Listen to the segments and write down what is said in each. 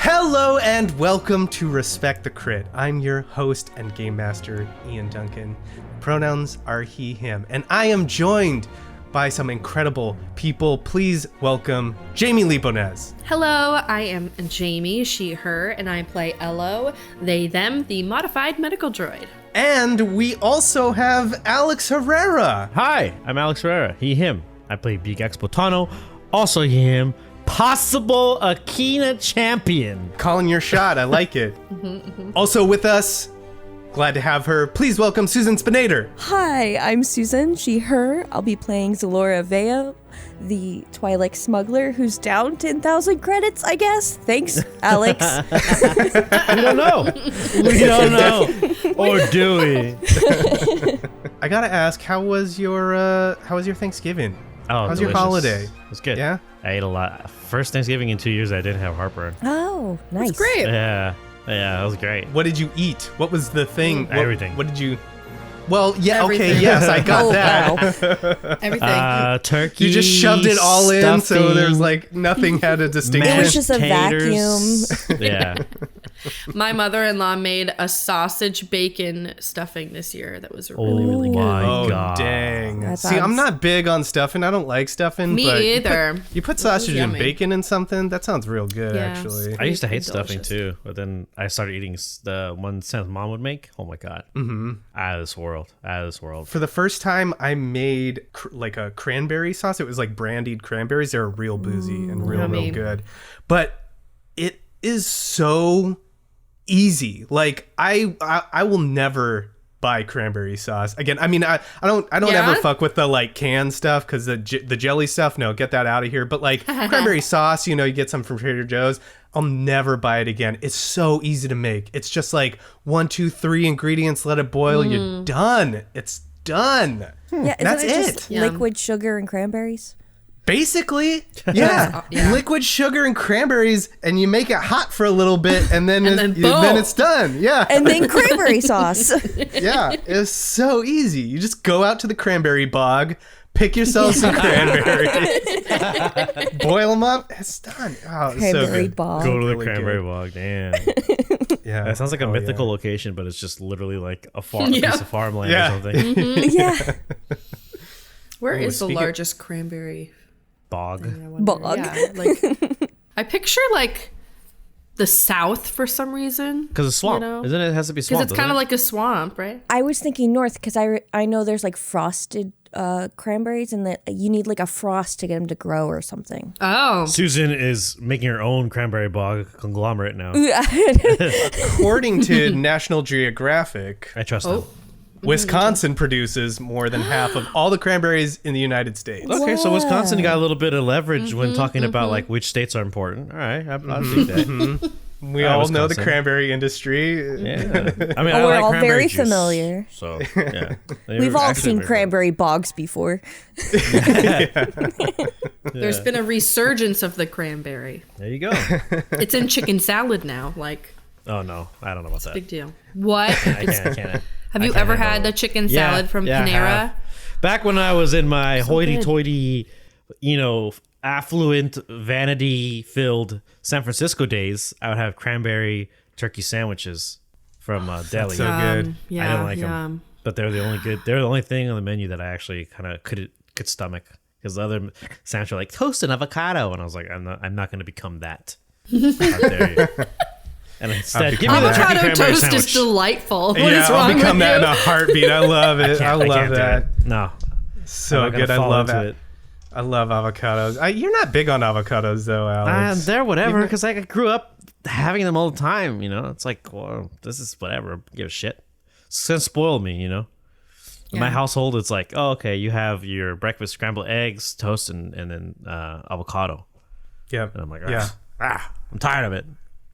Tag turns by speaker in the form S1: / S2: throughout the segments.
S1: Hello and welcome to Respect the Crit. I'm your host and game master, Ian Duncan. Pronouns are he, him, and I am joined by some incredible people. Please welcome Jamie Lee-Bonés.
S2: Hello, I am Jamie, she, her, and I play Ello, they, them, the modified medical droid.
S1: And we also have Alex Herrera.
S3: Hi, I'm Alex Herrera, he, him. I play Beegax Botano, also he, him. Possible Akina champion.
S1: Calling your shot, I like it. Also with us, glad to have her. Please welcome Susan Spenader.
S4: Hi, I'm Susan, she, her. I'll be playing Xelora Vea, the Twilight smuggler who's down 10,000 credits, I guess. Thanks, Alex.
S3: We don't know. We don't know. Or do we?
S1: I gotta ask, how was your Thanksgiving?
S3: Oh,
S1: how's
S3: delicious.
S1: your holiday?
S3: It was good.
S1: Yeah?
S3: I ate a lot. First Thanksgiving in 2 years I didn't have heartburn.
S4: Oh, nice.
S2: That's great.
S3: Yeah, that was great.
S1: What did you eat? What was the thing?
S3: Everything.
S1: What did you... Well, yeah,
S2: Everything.
S1: okay, yes, I got
S4: Oh,
S1: that.
S4: wow.
S2: Everything.
S3: Turkey.
S1: You just shoved it all in, so
S3: stuffing,
S1: there's like nothing had a distinction.
S4: It was just a
S3: taters.
S4: vacuum.
S3: Yeah.
S2: My mother-in-law made a sausage bacon stuffing this year that was really good.
S3: My
S1: Oh,
S3: God.
S1: dang.
S4: That
S1: See, I'm
S4: sounds-
S1: not big on stuffing. I don't like stuffing.
S2: Me
S1: but
S2: either.
S1: You put sausage and
S2: yummy.
S1: bacon in something? That sounds real good,
S2: Yeah.
S1: actually.
S3: I used to hate
S2: Delicious.
S3: stuffing too, but then I started eating the one Sam's mom would make. Oh my God. Mm-hmm. Out of this world. Out of this world.
S1: For the first time, I made like a cranberry sauce. It was like brandied cranberries. They were real boozy and real
S2: Yummy.
S1: good. But it is so easy. Like I will never buy cranberry sauce again. I mean, I don't
S2: Yeah?
S1: ever fuck with the like canned stuff because the jelly stuff. No, get that out of here. But like cranberry sauce, you get some from Trader Joe's. I'll never buy it again. It's so easy to make. It's just like 1, 2, 3 ingredients. Let it boil. You're done. It's done.
S4: Yeah, isn't
S1: That's
S4: it just
S2: Yum.
S4: liquid sugar and cranberries?
S1: Basically, yeah.
S2: Yeah.
S1: Liquid sugar and cranberries, and you make it hot for a little bit, and then
S2: And
S1: then
S2: boom.
S1: it's done. Yeah,
S4: And then cranberry sauce.
S1: yeah. It's so easy. You just go out to the cranberry bog, pick yourself some cranberries, boil them up. It's done. Oh, it's so
S4: Cranberry
S1: good.
S4: bog.
S3: Go to the
S1: Really
S3: cranberry
S1: good.
S3: bog. Damn.
S1: Yeah,
S3: That sounds like a
S1: Hell
S3: mythical
S1: yeah.
S3: location, but it's just literally like a
S2: Yeah.
S3: piece of farmland
S1: Yeah.
S3: or something.
S4: Yeah.
S2: Where is the
S1: speaking-
S2: largest cranberry?
S3: Bog.
S2: I wonder.
S4: Bog.
S2: Yeah, like I picture like the South for some reason.
S3: Because it's swamp.
S2: You know?
S3: Isn't it? It has to be swamp.
S2: Because it's kind of like a swamp, right?
S4: I was thinking north because I know there's like frosted cranberries and that you need like a frost to get them to grow or something.
S2: Oh,
S3: Susan is making her own cranberry bog conglomerate now.
S1: According to National Geographic,
S3: I trust them.
S1: Wisconsin produces more than half of all the cranberries in the United States.
S3: Okay, so Wisconsin got a little bit of leverage when talking about like which states are important. All right, I'll take that.
S1: We all know the
S3: Wisconsin.
S1: cranberry industry.
S3: Yeah, I mean, I
S4: We're
S3: like
S4: all
S3: cranberry
S4: very
S3: juice,
S4: familiar.
S3: So yeah,
S4: We've all seen cranberry bogs before.
S2: there's been a resurgence of the cranberry.
S3: There you go.
S2: It's in chicken salad now. Like,
S3: Oh no, I don't know about that.
S2: big deal. What?
S3: I can't.
S2: Have you
S3: can't
S2: ever
S3: handle
S2: had
S3: it.
S2: a chicken salad from
S3: I
S2: Panera?
S3: have. Back when I was in my
S2: good.
S3: hoity-toity, affluent, vanity-filled San Francisco days, I would have cranberry turkey sandwiches from deli.
S1: so good.
S2: Yeah,
S3: I didn't like
S2: yum.
S3: them, but they're the only good. They're the only thing on the menu that I actually kind of could stomach. Because the other sandwiches are like toast and avocado, and I was like, I'm not going to become that. How dare you. And instead, give me the turkey
S2: Avocado
S3: cranberry
S2: toast
S3: sandwich.
S2: is delightful. What
S1: Yeah,
S2: is
S1: I'll
S2: wrong
S1: become
S2: with
S1: that in
S2: you?
S1: a heartbeat. I love it. I love
S3: can't do
S1: that.
S3: it. No,
S1: So
S3: I'm not gonna
S1: good. I
S3: fall
S1: love
S3: into
S1: it. I love avocados. You're not big on avocados though, Alex.
S3: They're whatever, because I grew up having them all the time. It's like, well, this is whatever. Give a shit. It's gonna spoil me. In my
S2: Yeah.
S3: household, it's like, oh, okay, you have your breakfast scrambled eggs, toast, and then avocado.
S1: Yeah.
S3: And I'm like,
S1: yeah.
S3: I'm tired of it.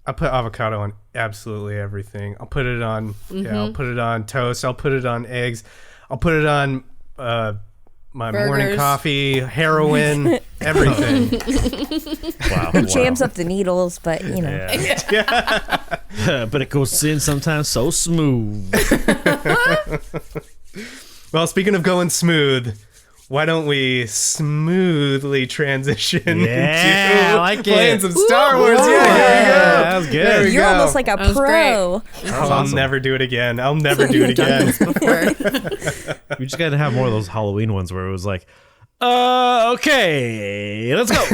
S1: I put avocado on absolutely everything. I'll put it on. Yeah. I'll put it on toast. I'll put it on eggs. I'll put it on my morning
S2: Burgers.
S1: coffee, heroin, everything.
S3: Wow.
S4: It jams up the needles, but
S3: Yeah. But it goes in sometimes so smooth.
S1: Well, speaking of going smooth, why don't we smoothly transition
S3: Yeah,
S1: into
S3: I like
S1: playing
S3: it.
S1: some Star Wars?
S3: Whoa.
S1: Yeah, here we go.
S3: That was good.
S1: There we
S4: You're
S1: go.
S4: almost like a
S2: That was
S4: pro.
S1: I'll never do it again. I'll never do it again.
S3: We just gotta have more of those Halloween ones where it was like, okay, let's go.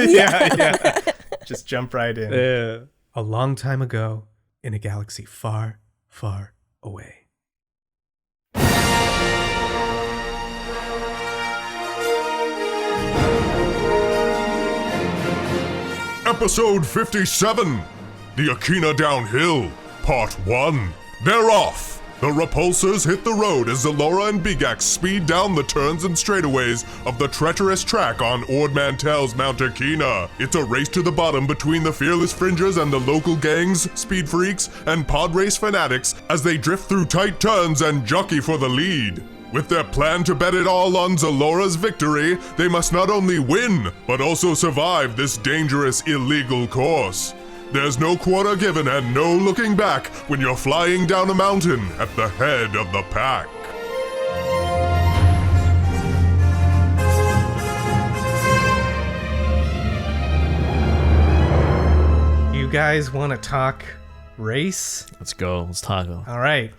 S1: yeah. Just jump right in.
S3: Yeah.
S1: A long time ago, in a galaxy far, far away.
S5: Episode 57, The Akina Downhill, Part 1. They're off! The repulsors hit the road as Xelora and Beegax speed down the turns and straightaways of the treacherous track on Ord Mantell's Mount Akina. It's a race to the bottom between the fearless fringers and the local gangs, speed freaks, and pod race fanatics as they drift through tight turns and jockey for the lead. With their plan to bet it all on Xelora's victory, they must not only win, but also survive this dangerous, illegal course. There's no quarter given and no looking back when you're flying down a mountain at the head of the pack.
S1: You guys want to talk race?
S3: Let's go. Let's talk.
S1: All right.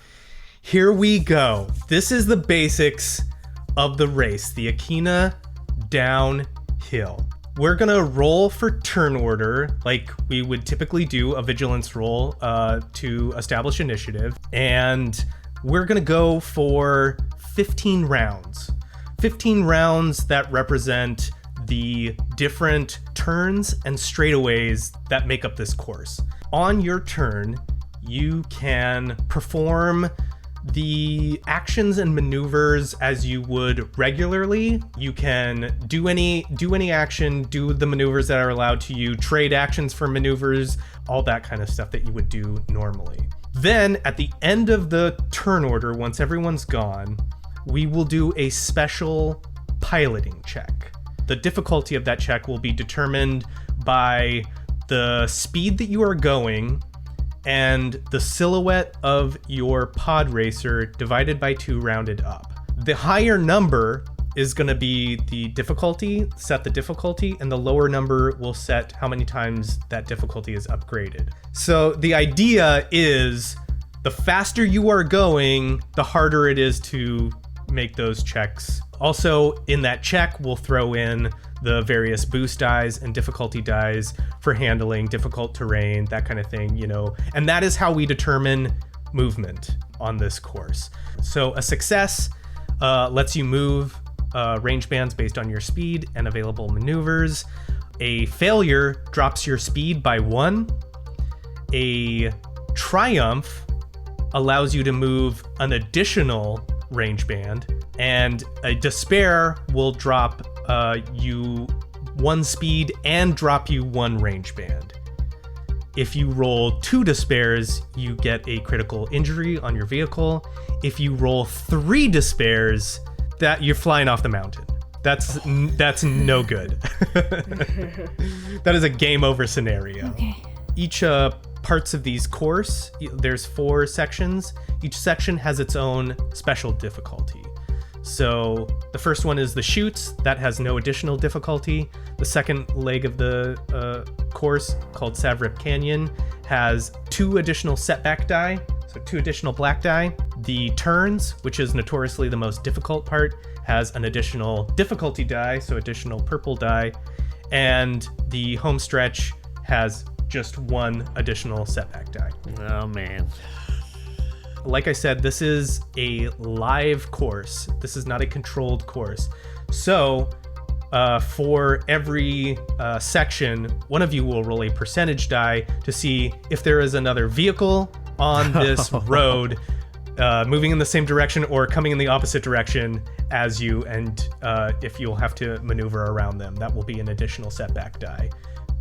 S1: Here we go. This is the basics of the race, the Akina Downhill. We're going to roll for turn order like we would typically do a vigilance roll to establish initiative. And we're going to go for 15 rounds. 15 rounds that represent the different turns and straightaways that make up this course. On your turn, you can perform the actions and maneuvers as you would regularly. You can do any action, do the maneuvers that are allowed to you, trade actions for maneuvers, all that kind of stuff that you would do normally. Then at the end of the turn order, once everyone's gone, we will do a special piloting check. The difficulty of that check will be determined by the speed that you are going and the silhouette of your pod racer divided by 2 rounded up. The higher number is going to be the difficulty, set the difficulty, and the lower number will set how many times that difficulty is upgraded. So the idea is the faster you are going, the harder it is to make those checks. Also, in that check, we'll throw in the various boost dies and difficulty dies for handling difficult terrain, that kind of thing, and that is how we determine movement on this course. So a success lets you move range bands based on your speed and available maneuvers. A failure drops your speed by 1. A triumph allows you to move an additional range band, and a despair will drop you 1 speed and drop you 1 range band. If you roll 2 despairs, you get a critical injury on your vehicle. If you roll 3 despairs, that you're flying off the mountain. That's no good. That is a game over scenario.
S4: Okay.
S1: Each parts of these course, there's 4 sections. Each section has its own special difficulty. So the first one is the chutes. That has no additional difficulty. The second leg of the course, called Savrip Canyon, has 2 additional setback die, so 2 additional black die. The turns, which is notoriously the most difficult part, has an additional difficulty die, so additional purple die. And the home stretch has just 1 additional setback die.
S3: Oh, man.
S1: Like I said, this is a live course. This is not a controlled course. So for every section, one of you will roll a percentage die to see if there is another vehicle on this road moving in the same direction or coming in the opposite direction as you, and if you'll have to maneuver around them. That will be an additional setback die.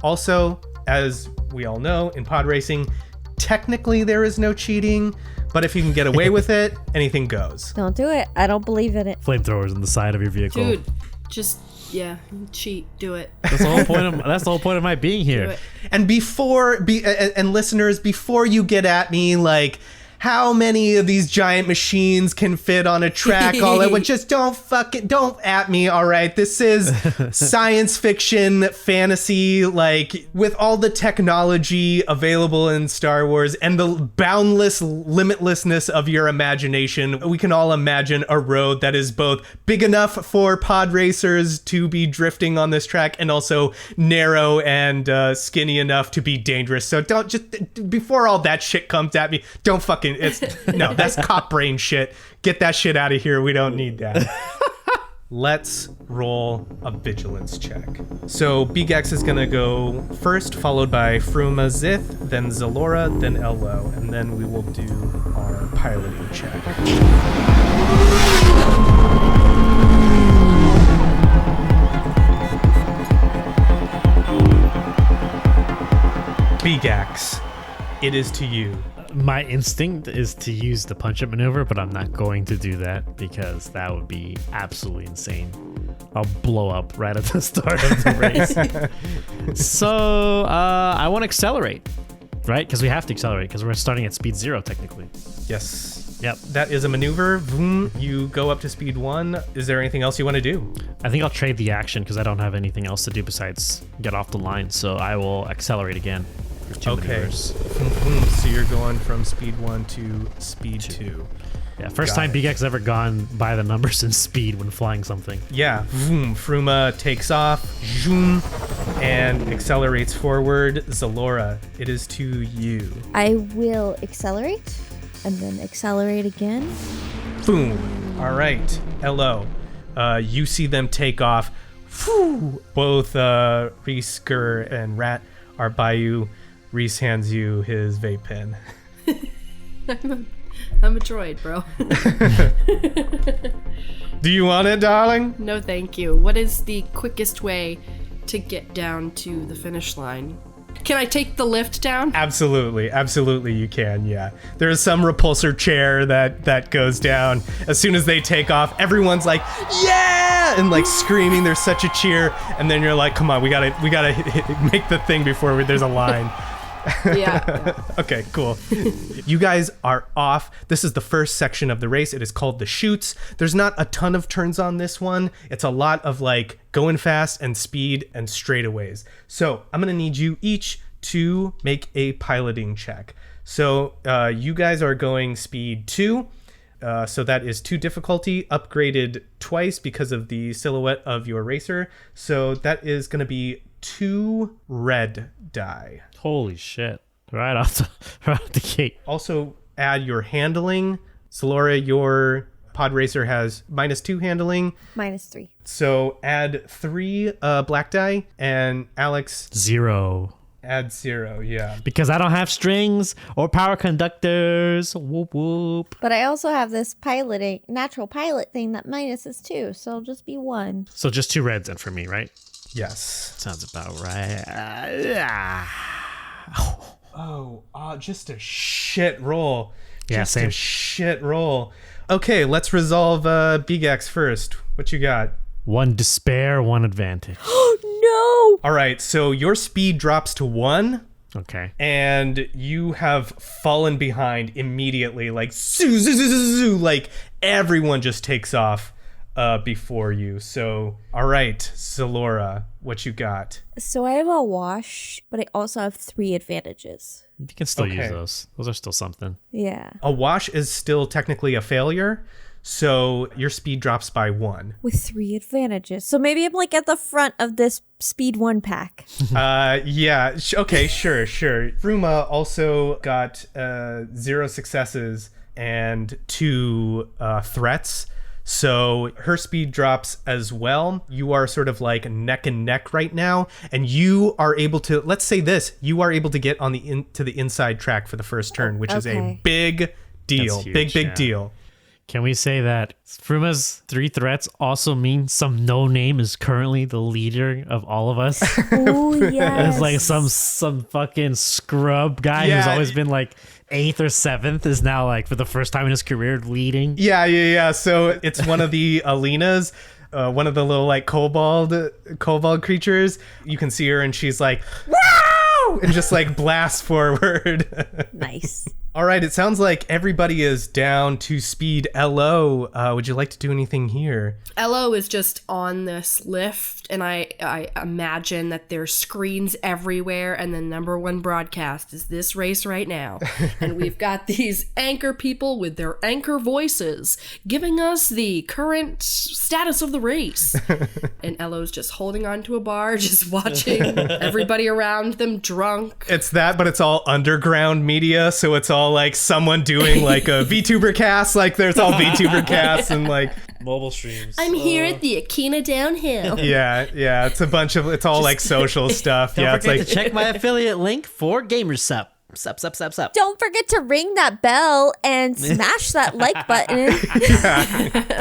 S1: Also, as we all know, in pod racing, technically there is no cheating, but if you can get away with it, anything goes.
S4: Don't do it. I don't believe in it.
S3: Flamethrowers on the side of your vehicle.
S2: Dude, just, cheat. Do it.
S3: That's the whole point of my being
S2: Do
S3: here.
S2: it.
S1: And listeners, before you get at me like, how many of these giant machines can fit on a track all at once? Just don't at me, all right? This is science fiction, fantasy, like with all the technology available in Star Wars and the boundless limitlessness of your imagination. We can all imagine a road that is both big enough for pod racers to be drifting on this track and also narrow and skinny enough to be dangerous. So don't just, before all that shit comes at me, don't fucking, no, that's cop brain shit. Get that shit out of here. We don't need that. Let's roll a vigilance check. So Beegax is going to go first, followed by Fruma Zith, then Xelora, then Elo, and then we will do our piloting check. Beegax, it is to you.
S3: My instinct is to use the punch-up maneuver, but I'm not going to do that because that would be absolutely insane. I'll blow up right at the start of the race. So I want to accelerate, right? Because we have to accelerate because we're starting at speed 0 technically.
S1: Yes.
S3: Yep.
S1: That is a maneuver. Boom. You go up to speed 1. Is there anything else you want to do?
S3: I think I'll trade the action because I don't have anything else to do besides get off the line. So I will accelerate again.
S1: Okay.
S3: Maneuvers.
S1: So you're going from speed 1 to speed 2.
S3: Yeah, first
S1: Got
S3: time
S1: it.
S3: Beegax ever gone by the numbers in speed when flying something.
S1: Yeah. Vroom. Fruma takes off. Zoom. And accelerates forward. Xelora, it is to you.
S4: I will accelerate and then accelerate again.
S1: Boom. All right. Hello. You see them take off. Whew. Both Reese, Gur, and Rat are by you. Reese hands you his vape pen.
S2: I'm a droid, bro.
S1: Do you want it, darling?
S2: No, thank you. What is the quickest way to get down to the finish line? Can I take the lift down?
S1: Absolutely you can. Yeah, there's some repulsor chair that goes down as soon as they take off. Everyone's like, yeah, and like screaming. There's such a cheer, and then you're like, come on, we gotta make the thing before there's a line.
S2: Yeah.
S1: Okay, cool. You guys are off. This is the first section of the race. It is called the chutes. There's not a ton of turns on this one. It's a lot of like going fast and speed and straightaways. So I'm going to need you each to make a piloting check. So you guys are going speed 2. So that is 2 difficulty, upgraded twice because of the silhouette of your racer. So that is going to be 2 red die.
S3: Holy shit. Right off the gate.
S1: Also add your handling. Xelora, your pod racer has -2 handling.
S4: -3.
S1: So add 3 black die, and Alex
S3: 0.
S1: add 0, yeah.
S3: Because I don't have strings or power conductors. Whoop whoop.
S4: But I also have this natural pilot thing that minuses 2, so it'll just be 1.
S3: So just 2 reds then for me, right?
S1: Yes.
S3: Sounds about right.
S1: Just a shit roll.
S3: Yeah,
S1: just
S3: same.
S1: a shit roll. Okay, let's resolve Beegax first. What you got?
S3: 1 despair, 1 advantage.
S4: No!
S1: All right, so your speed drops to 1.
S3: Okay.
S1: And you have fallen behind immediately, like zoo, zoo, zoo, zoo, zoo, like everyone just takes off before you. So, all right, Xelora, what you got?
S4: So I have a wash, but I also have 3 advantages.
S3: You can still use
S1: Okay.
S3: those. Those are still something.
S4: Yeah.
S1: A wash is still technically a failure, so your speed drops by 1.
S4: With 3 advantages. So maybe I'm like at the front of this speed 1 pack.
S1: Yeah, okay, sure. Fruma also got 0 successes and 2 threats. So her speed drops as well. You are sort of like neck and neck right now, and you are able to, let's say this, you are able to get on to the inside track for the first turn, which is a
S4: Okay.
S1: big deal.
S3: That's huge,
S1: Big
S3: yeah.
S1: deal.
S3: Can we say that Fruma's 3 threats also mean some no-name is currently the leader of all of us?
S4: Oh, yes.
S3: It's like some fucking scrub guy who's
S1: Yeah.
S3: always been like 8th or 7th is now like for the first time in his career leading.
S1: Yeah. So it's one of the Alinas, one of the little like kobold creatures. You can see her and she's like, wow! And just like blasts forward.
S4: Nice.
S1: All right, it sounds like everybody is down to speed LO. Would you like to do anything here?
S2: Elo is just on this lift, and I imagine that there's screens everywhere, and the number one broadcast is this race right now. And we've got these anchor people with their anchor voices giving us the current status of the race. And Elo's just holding onto a bar, just watching everybody around them drunk.
S1: It's that, but it's all underground media, so it's all like someone doing like a VTuber cast, like there's all VTuber casts and like
S3: Mobile streams.
S2: I'm here at the Akina Downhill.
S1: yeah, it's all like social stuff.
S3: Don't
S1: Yeah, it's
S3: forget
S1: like
S3: to check my affiliate link for GamerSup. Sup.
S4: Don't forget to ring that bell and smash that like button.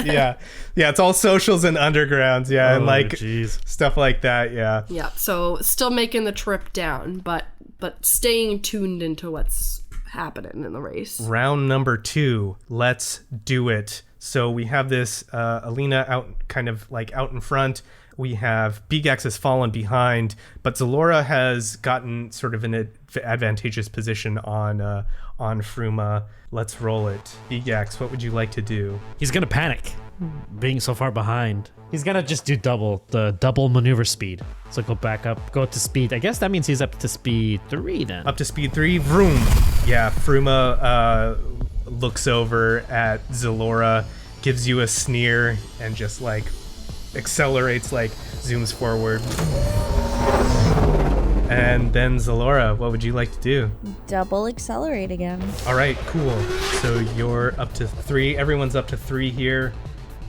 S1: yeah, it's all socials and undergrounds, and like
S3: geez.
S1: stuff like that. Yeah.
S2: Yeah, so still making the trip down, but staying tuned into what's happening in the race.
S1: Round number 2. Let's do it. So we have this Alina out in front. We have Beegax has fallen behind, but Xelora has gotten sort of an advantageous position on Fruma. Let's roll it. Beegax, what would you like to do?
S3: He's gonna panic, being so far behind. He's gonna just do the double maneuver speed. So go back up, go to speed. I guess that means he's up to speed 3 then.
S1: Up to speed 3, vroom. Yeah, Fruma looks over at Xelora, gives you a sneer, and just like accelerates, like zooms forward. And then Xelora, what would you like to do?
S4: Double accelerate again.
S1: All right, cool. So you're up to 3. Everyone's up to 3 here.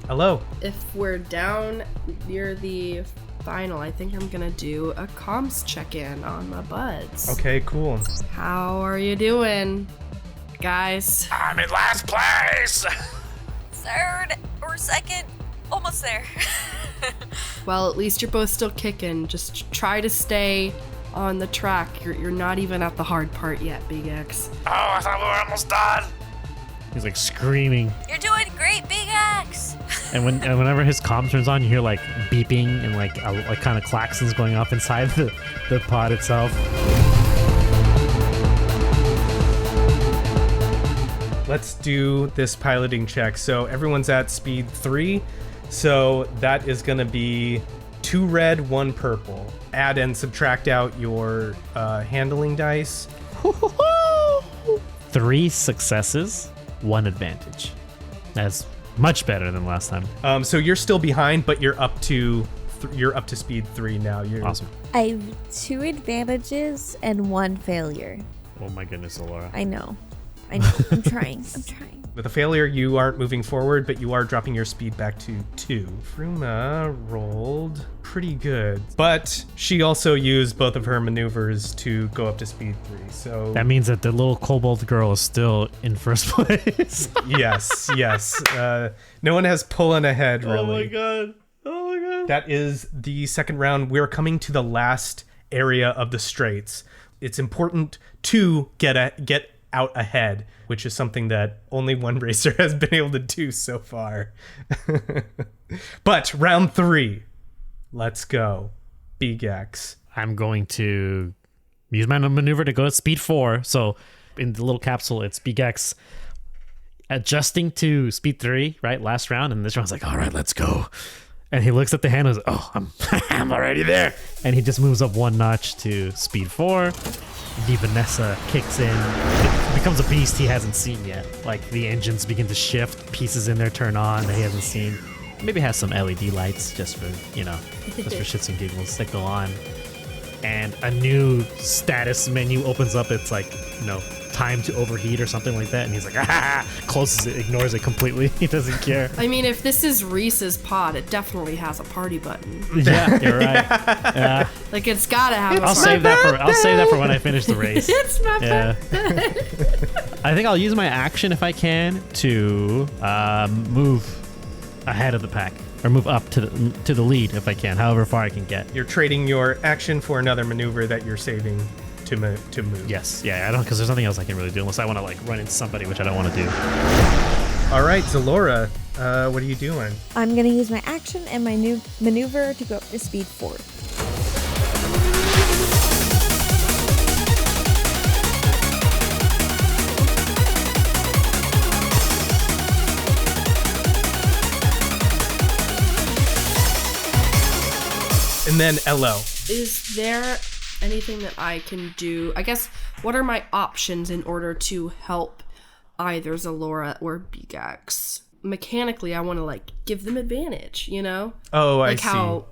S1: Hello.
S2: If we're down near the final, I think I'm gonna do a comms check-in on my buds.
S1: Okay, cool.
S2: How are you doing, guys?
S3: I'm in last place.
S4: Third or second. Almost there.
S2: Well, at least you're both still kicking. Just try to stay on the track. You're not even at the hard part yet, Beegax.
S3: Oh, I thought we were almost done. He's like screaming.
S4: You're doing great, Beegax.
S3: And whenever his comm turns on, you hear like beeping and like kind of klaxons going off inside the pod itself.
S1: Let's do this piloting check. So everyone's at speed 3. So that is going to be 2 red, 1 purple. Add and subtract out your handling dice.
S3: 3 successes, 1 advantage. That's much better than last time.
S1: So you're still behind, but you're up to speed 3 now. You're
S3: Awesome.
S4: I have 2 advantages and 1 failure.
S3: Oh my goodness, Laura.
S4: I know. I'm trying.
S1: With a failure, you aren't moving forward, but you are dropping your speed back to 2. Fruma rolled pretty good, but she also used both of her maneuvers to go up to speed 3. So
S3: That means that the little kobold girl is still in first place.
S1: yes. No one has pullen ahead, really.
S3: Oh my god.
S1: That is the second round. We're coming to the last area of the straights. It's important to get out ahead, which is something that only one racer has been able to do so far. But round 3, let's go. Beegax.
S3: I'm going to use my maneuver to go to speed 4. So in the little capsule, it's Beegax adjusting to speed 3, right? Last round. And this round's like, all right, let's go. And he looks at the hand and goes, oh, I'm already there. And he just moves up 1 notch to speed 4. The Vanessa kicks in. It becomes a beast he hasn't seen yet. Like the engines begin to shift, pieces in there turn on that he hasn't seen. Maybe has some LED lights just for shits and giggles that go on. And a new status menu opens up. It's like, time to overheat or something like that. And he's like, closes it, ignores it completely. He doesn't care.
S2: I mean, if this is Reese's pod, it definitely has a party button.
S3: Yeah, you're right. Yeah.
S2: Like, it's gotta have
S3: I'll save that for when I finish the race.
S2: It's my
S3: I think I'll use my action if I can to move ahead of the pack or move up to the lead if I can, however far I can get.
S1: You're trading your action for another maneuver that you're saving to move.
S3: Yes, yeah, I don't, because there's nothing else I can really do unless I want to like run into somebody, which I don't want to do.
S1: All right, Xelora, what are you doing?
S4: I'm going to use my action and my new maneuver to go up to speed 4.
S1: and then LO.
S2: Is there anything that I can do? I guess, what are my options in order to help either Xelora or Beegax? Mechanically, I want to, like, give them advantage, you know?
S1: Oh,
S2: like
S1: I see.
S2: how,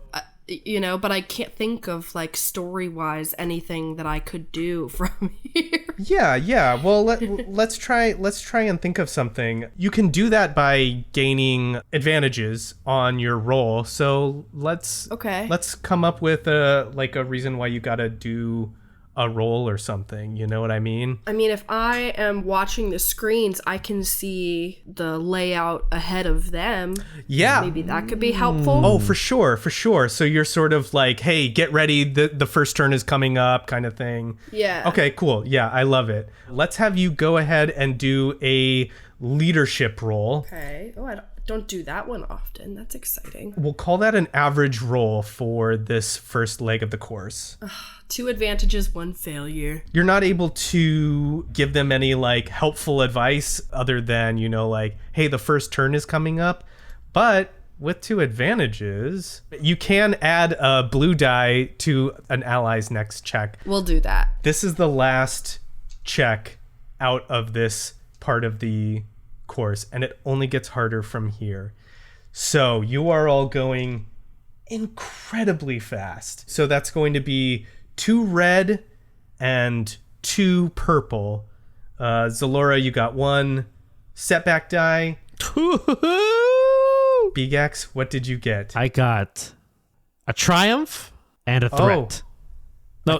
S2: you know, but I can't think of, like, story-wise anything that I could do from here.
S1: Yeah. Well, let's try and think of something. You can do that by gaining advantages on your roll. So let's come up with a reason why you got to do a roll or something. You know what I mean?
S2: I mean, if I am watching the screens, I can see the layout ahead of them.
S1: Yeah.
S2: Maybe that could be helpful.
S1: Oh, for sure. So you're sort of like, hey, get ready. The first turn is coming up kind of thing.
S2: Yeah.
S1: Okay, cool. Yeah, I love it. Let's have you go ahead and do a leadership roll.
S2: Okay. Oh, I don't do that one often. That's exciting.
S1: We'll call that an average roll for this first leg of the course.
S2: 2 advantages, 1 failure.
S1: You're not able to give them any like helpful advice other than, you know, like, hey, the first turn is coming up. But with 2 advantages, you can add a blue die to an ally's next check.
S2: We'll do that.
S1: This is the last check out of this part of the course, and it only gets harder from here. So you are all going incredibly fast. So that's going to be 2 red and 2 purple. Xelora, you got 1 setback die. Beegax, what did you get?
S3: I got a triumph and a threat.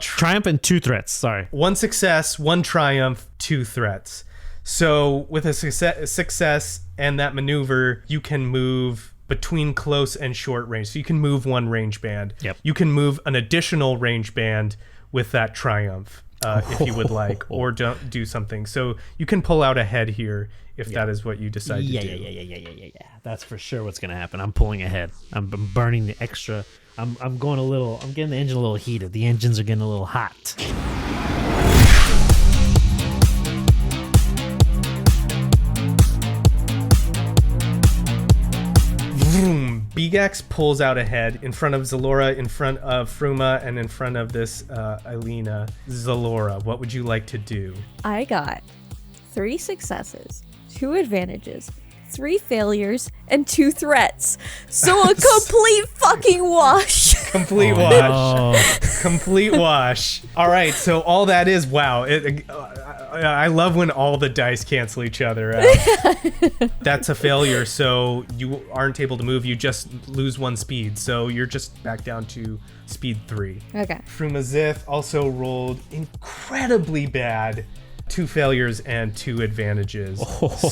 S3: Triumph and 2 threats. Sorry.
S1: 1 success, 1 triumph, 2 threats. So with a success and that maneuver, you can move between close and short range. So you can move 1 range band.
S3: Yep.
S1: You can move an additional range band with that triumph, if you would like, or don't do something. So you can pull out ahead here if that is what you decide to do.
S3: Yeah. That's for sure what's gonna happen. I'm pulling ahead. I'm burning the extra. I'm going a little. I'm getting the engine a little heated. The engines are getting a little hot.
S1: Beegax pulls out ahead in front of Xelora, in front of Fruma, and in front of this Alina. Xelora, what would you like to do?
S4: I got 3 successes, 2 advantages, 3 failures, and 2 threats. So a complete fucking wash.
S1: Complete wash. Complete wash. All right, so all that is, wow. I love when all the dice cancel each other out. That's a failure, so you aren't able to move. You just lose 1 speed, so you're just back down to speed 3.
S4: Okay.
S1: Frumazith also rolled incredibly bad. 2 failures and 2 advantages.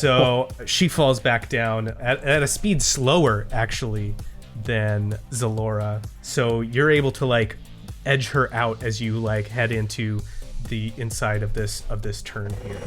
S1: So she falls back down at a speed slower, actually, than Xelora. So you're able to, like, edge her out as you, like, head into the inside of this turn here.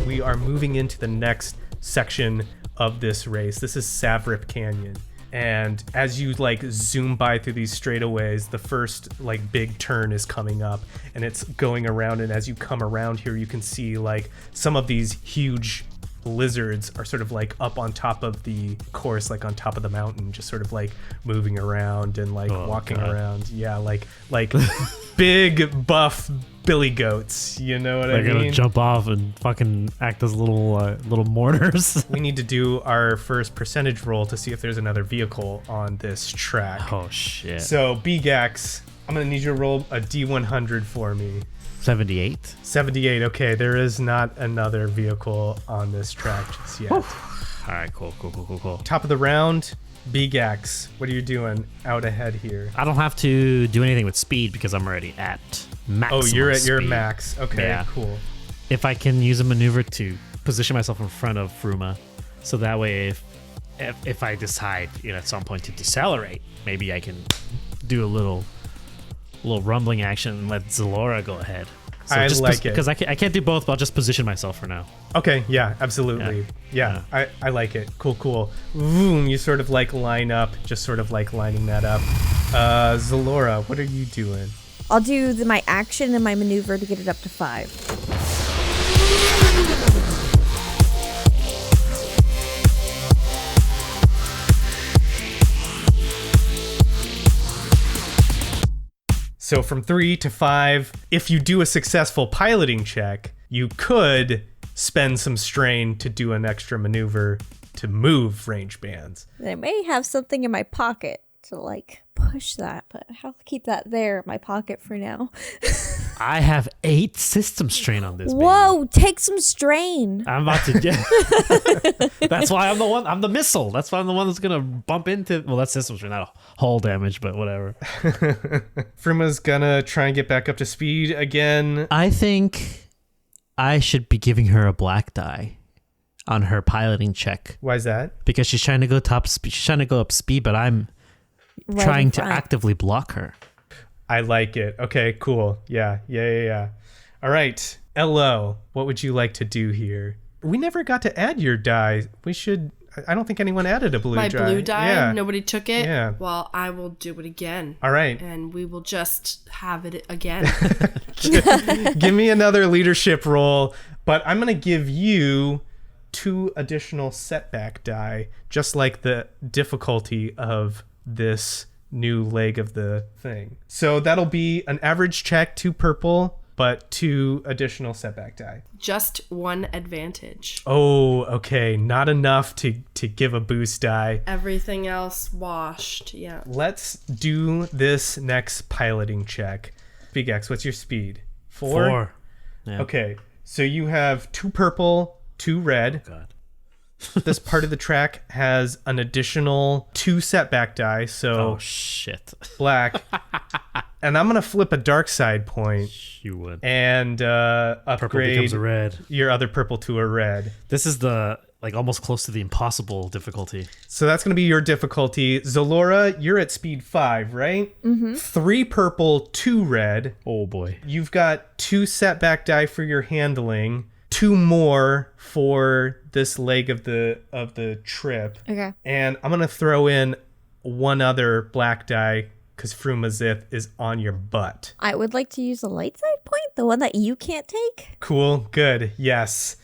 S1: We are moving into the next section of this race. This is Savrip Canyon. And as you like zoom by through these straightaways, the first like big turn is coming up and it's going around. And as you come around here, you can see like some of these huge lizards are sort of like up on top of the course, like on top of the mountain, just sort of like moving around and like walking around. Yeah, like big buff billy goats, you know what I mean?
S3: They're gonna jump off and fucking act as little mourners.
S1: We need to do our first percentage roll to see if there's another vehicle on this track.
S3: Oh shit.
S1: So Beegax, I'm gonna need you to roll a D100 for me.
S3: 78.
S1: 78. Okay, there is not another vehicle on this track just yet.
S3: All right, cool.
S1: Top of the round, Beegax, what are you doing out ahead here?
S3: I don't have to do anything with speed because I'm already at max.
S1: Oh, you're at your
S3: speed.
S1: max. Okay,
S3: Yeah.
S1: cool.
S3: If I can use a maneuver to position myself in front of Fruma, so that way if I decide, at some point to decelerate, maybe I can do a little rumbling action and let Xelora go ahead. So
S1: I like it.
S3: Because I can't do both, but I'll just position myself for now.
S1: Okay, yeah, absolutely. Yeah. I like it. Cool. Boom, you sort of like line up, just sort of like lining that up. Xelora, what are you doing?
S4: I'll do my action and my maneuver to get it up to 5.
S1: So from 3 to 5, if you do a successful piloting check, you could spend some strain to do an extra maneuver to move range bands.
S4: I may have something in my pocket to like push that, but I'll keep that there in my pocket for now.
S3: I have 8 system strain on this.
S4: Whoa, take some strain.
S3: I'm about to get. That's why I'm the missile. That's why I'm the one that's gonna bump into. Well, that's system strain, not hull damage, but whatever.
S1: Fruma's gonna try and get back up to speed again.
S3: I think I should be giving her a black die on her piloting check
S1: Why is that?
S3: because she's trying to go top speed. She's trying to go up speed, but I'm
S4: Right
S3: trying
S4: in
S3: to
S4: front.
S3: actively block her.
S1: I like it. Okay, cool. Yeah. All right, LO, what would you like to do here? We never got to add your die. We should. I don't think anyone added a blue
S2: My
S1: die.
S2: blue die,
S1: Yeah.
S2: nobody took it.
S1: Yeah.
S2: Well, I will do it again.
S1: All right.
S2: And we will just have it again.
S1: Give me another leadership roll, but I'm going to give you 2 additional setback die, just like the difficulty of this new leg of the thing. So that'll be an average check, 2 purple, but 2 additional setback die.
S2: Just 1 advantage.
S1: Oh, okay. Not enough to give a boost die.
S2: Everything else washed. Yeah.
S1: Let's do this next piloting check. Beegax, what's your speed? 4?
S3: 4. Yeah.
S1: Okay, so you have 2 purple, 2 red.
S3: God.
S1: This part of the track has an additional 2 setback die, so
S3: Oh shit.
S1: black. And I'm gonna flip a dark side point
S3: You would.
S1: and
S3: Purple
S1: upgrade
S3: becomes a red.
S1: your other purple to a red.
S3: This is the like almost close to the impossible difficulty.
S1: So that's gonna be your difficulty. Zalora, you're at speed 5, right? Mm-hmm. 3 purple, 2 red.
S3: Oh boy.
S1: You've got 2 setback die for your handling, 2 more for this leg of the trip.
S4: Okay.
S1: And I'm going to throw in 1 other black die because Frumazith is on your butt.
S4: I would like to use the light side point, the one that you can't take.
S1: Cool. Good. Yes.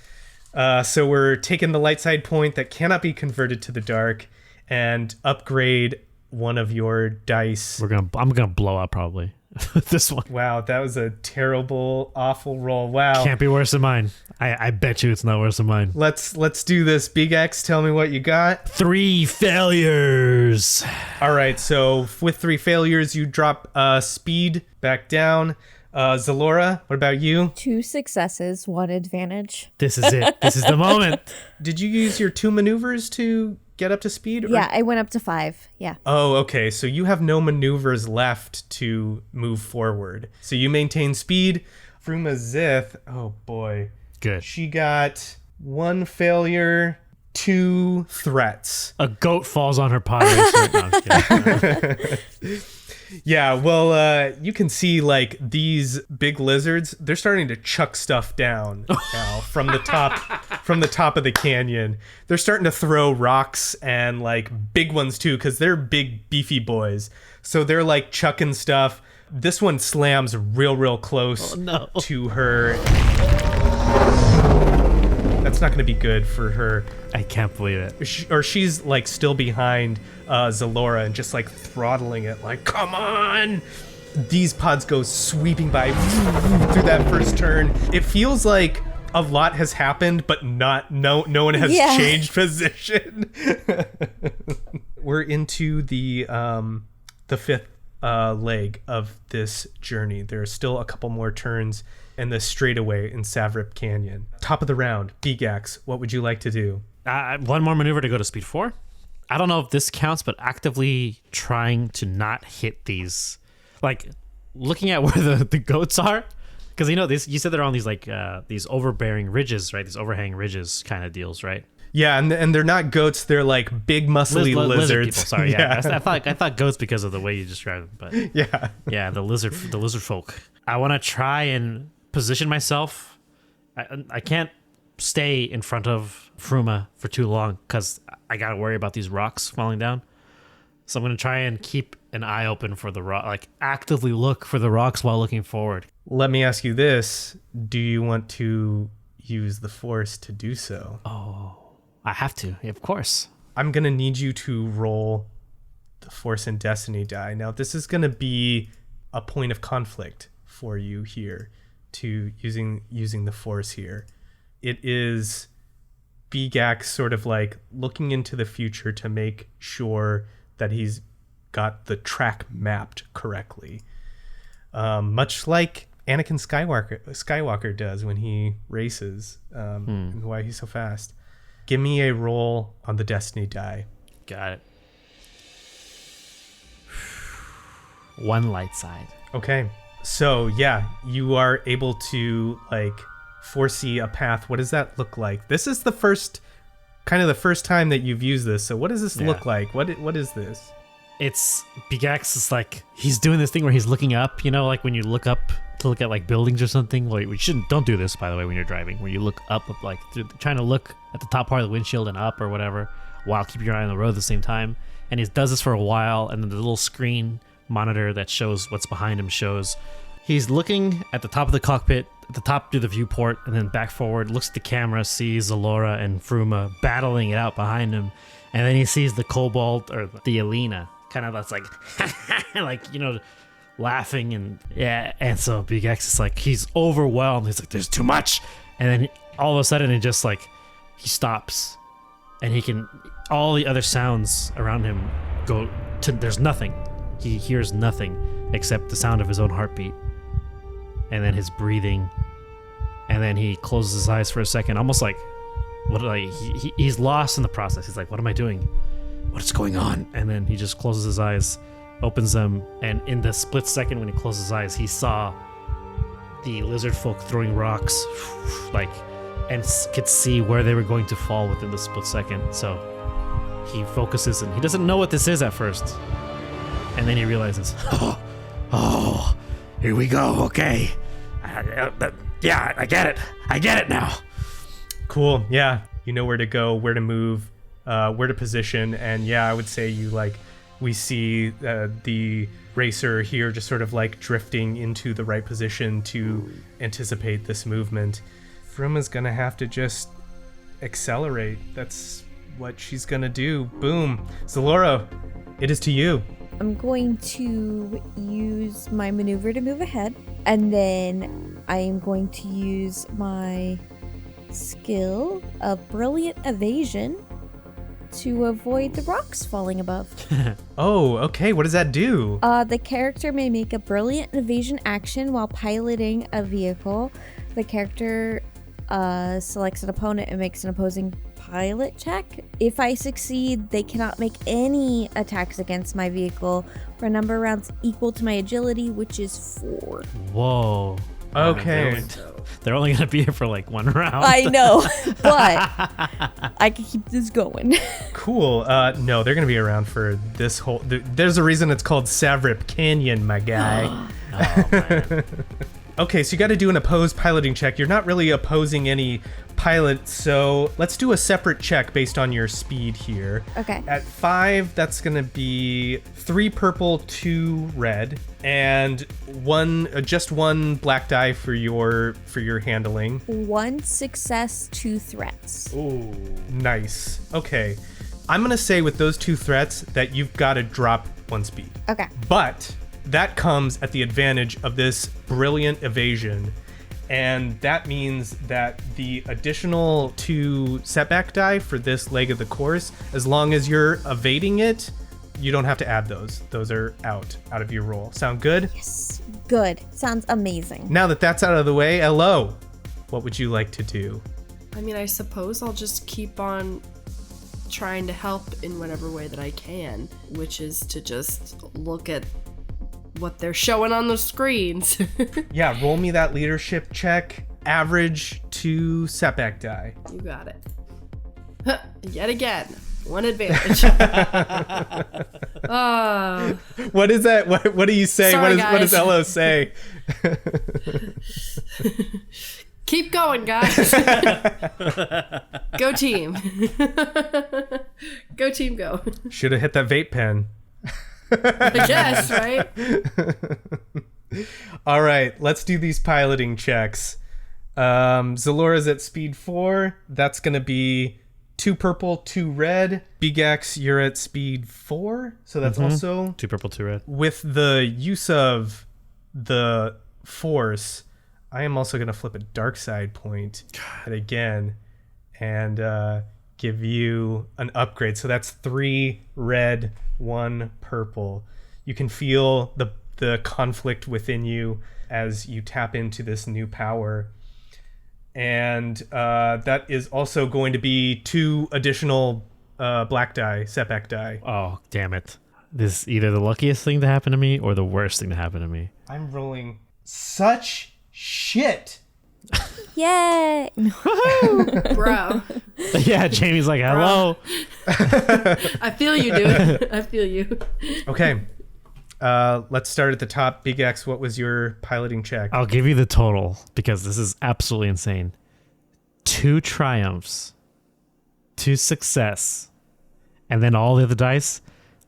S1: So we're taking the light side point that cannot be converted to the dark and upgrade one of your dice.
S3: I'm gonna blow up probably. This one.
S1: Wow, that was a terrible, awful roll. Wow.
S3: Can't be worse than mine. I bet you it's not worse than mine.
S1: Let's do this. Beegax, tell me what you got.
S3: 3 failures.
S1: All right, so with 3 failures, you drop speed back down. Zalora, what about you?
S4: 2 successes, 1 advantage.
S3: This is it. This is the moment.
S1: Did you use your 2 maneuvers to get up to speed? Or-
S4: Yeah, I went up to 5. Yeah.
S1: Oh, okay. So you have no maneuvers left to move forward. So you maintain speed. Frumazith, oh boy.
S3: Good.
S1: She got 1 failure, 2 threats.
S3: A goat falls on her podrace right now. I'm kidding.
S1: Yeah, well, you can see like these big lizards, they're starting to chuck stuff down now from the top of the canyon. They're starting to throw rocks and like big ones too, because they're big beefy boys. So they're like chucking stuff. This one slams real close to her. That's not going to be good for her.
S3: I can't believe it.
S1: She's like still behind Zalora and just like throttling it, like, come on. These pods go sweeping by through that first turn. It feels like a lot has happened, but no one has changed position. We're into the 5th leg of this journey. There's still a couple more turns in the straightaway in Savrip Canyon. Top of the round, Beegax, what would you like to do?
S3: 1 more maneuver to go to speed 4. I don't know if this counts, but actively trying to not hit these, like looking at where the goats are, because you know this. You said they're on these like these overbearing ridges, right? These overhang ridges kind of deals, right?
S1: Yeah, and they're not goats. They're like big, muscly
S3: Lizard
S1: lizards.
S3: people. Sorry, yeah. I thought goats because of the way you described them, but
S1: yeah,
S3: the lizard folk. I want to try and position myself. I can't stay in front of Fruma for too long because I gotta worry about these rocks falling down. So I'm gonna try and keep an eye open for the rock, like actively look for the rocks while looking forward.
S1: Let me ask you this: do you want to use the Force to do so?
S3: Oh, I have to, of course.
S1: I'm gonna need you to roll the Force and Destiny die. Now, this is gonna be a point of conflict for you here to using the force here. It is Beegax sort of like looking into the future to make sure that he's got the track mapped correctly. Much like Anakin Skywalker does when he races, and why he's so fast. Give me a roll on the Destiny die.
S3: Got it. 1 light side.
S1: Okay. So yeah, you are able to like foresee a path. What does that look like? This is the first time that you've used this. So what does this look like? What is this?
S3: It's Beegax is like, he's doing this thing where he's looking up, you know, like when you look up to look at like buildings or something. Well, don't do this, by the way, when you're driving, where you look up like trying to look at the top part of the windshield and up or whatever, while keeping your eye on the road at the same time. And he does this for a while, and then the little screen monitor that shows what's behind him shows he's looking at the top of the cockpit, at the top through the viewport, and then back forward, looks at the camera, sees Xelora and Fruma battling it out behind him, and then he sees the Cobalt or the Alina kind of that's like like, you know, laughing. And so Beegax is like, he's overwhelmed. He's like, there's too much. And then all of a sudden it just like, he stops, and he can, all the other sounds around him go to, there's nothing. He hears nothing except the sound of his own heartbeat, and then his breathing, and then he closes his eyes for a second, almost like, he's lost in the process. He's like, what am I doing? What's going on? And then he just closes his eyes, opens them, and in the split second when he closed his eyes, he saw the lizard folk throwing rocks, like, and could see where they were going to fall within the split second. So he focuses, and he doesn't know what this is at first, and then he realizes, oh, here we go. Okay, yeah, I get it now.
S1: Cool. Yeah, you know where to go, where to move, where to position, and yeah, I would say we see the racer here just sort of like drifting into the right position to anticipate this movement. Fruma's gonna have to just accelerate. That's what she's gonna do. Boom. Xelora, it is to you.
S4: I'm going to use my maneuver to move ahead, and then I am going to use my skill of brilliant evasion to avoid the rocks falling above.
S1: Oh, okay. What does that do?
S4: The character may make a brilliant evasion action while piloting a vehicle. The character selects an opponent and makes an opposing pilot check. If I succeed, they cannot make any attacks against my vehicle for a number of rounds equal to my agility, which is 4.
S3: Whoa.
S1: Okay.
S3: They're only going to be here for like 1 round.
S4: I know, but I can keep this going.
S1: Cool. No, they're going to be around for this whole... There's a reason it's called Savrip Canyon, my guy.
S3: Oh, man.
S1: Okay, so you got to do an opposed piloting check. You're not really opposing any pilot, so let's do a separate check based on your speed here.
S4: Okay.
S1: At 5, that's going to be 3 purple, 2 red, and just one black die for your handling.
S4: 1 success, 2 threats.
S1: Ooh, nice. Okay. I'm going to say with those 2 threats that you've got to drop 1 speed.
S4: Okay.
S1: But that comes at the advantage of this brilliant evasion, and that means that the additional 2 setback die for this leg of the course, as long as you're evading it, you don't have to add those. Those are out of your roll. Sound good?
S4: Yes. Good. Sounds amazing.
S1: Now that that's out of the way, Elo, what would you like to do?
S2: I mean, I suppose I'll just keep on trying to help in whatever way that I can, which is to just look at what they're showing on the screens.
S1: Yeah, roll me that leadership check. Average 2 setback die.
S2: You got it. Yet again, 1 advantage.
S1: What is that? What do you say?
S2: Sorry,
S1: What does
S2: guys.
S1: Elo say?
S2: Keep going, guys. Go team. Go team, go.
S1: Should have hit that vape pen.
S2: I guess, right?
S1: All right, let's do these piloting checks. Xelora's at speed 4. That's going to be 2 purple, 2 red. Beegax, you're at speed 4. So that's also
S3: 2 purple, 2 red.
S1: with the use of the force, I am also going to flip a dark side point again and give you an upgrade. So that's 3 red, 1 purple. You can feel the conflict within you as you tap into this new power. And that is also going to be 2 additional black die, setback die.
S3: Oh, damn it. This is either the luckiest thing to happen to me or the worst thing to happen to me.
S1: I'm rolling such shit.
S4: Yay!
S2: Bro.
S3: Yeah, Jamie's like, hello.
S2: I feel you, dude. I feel you.
S1: Okay. Let's start at the top. Beegax, what was your piloting check?
S3: I'll give you the total because this is absolutely insane. 2 triumphs, 2 success, and then all the other dice,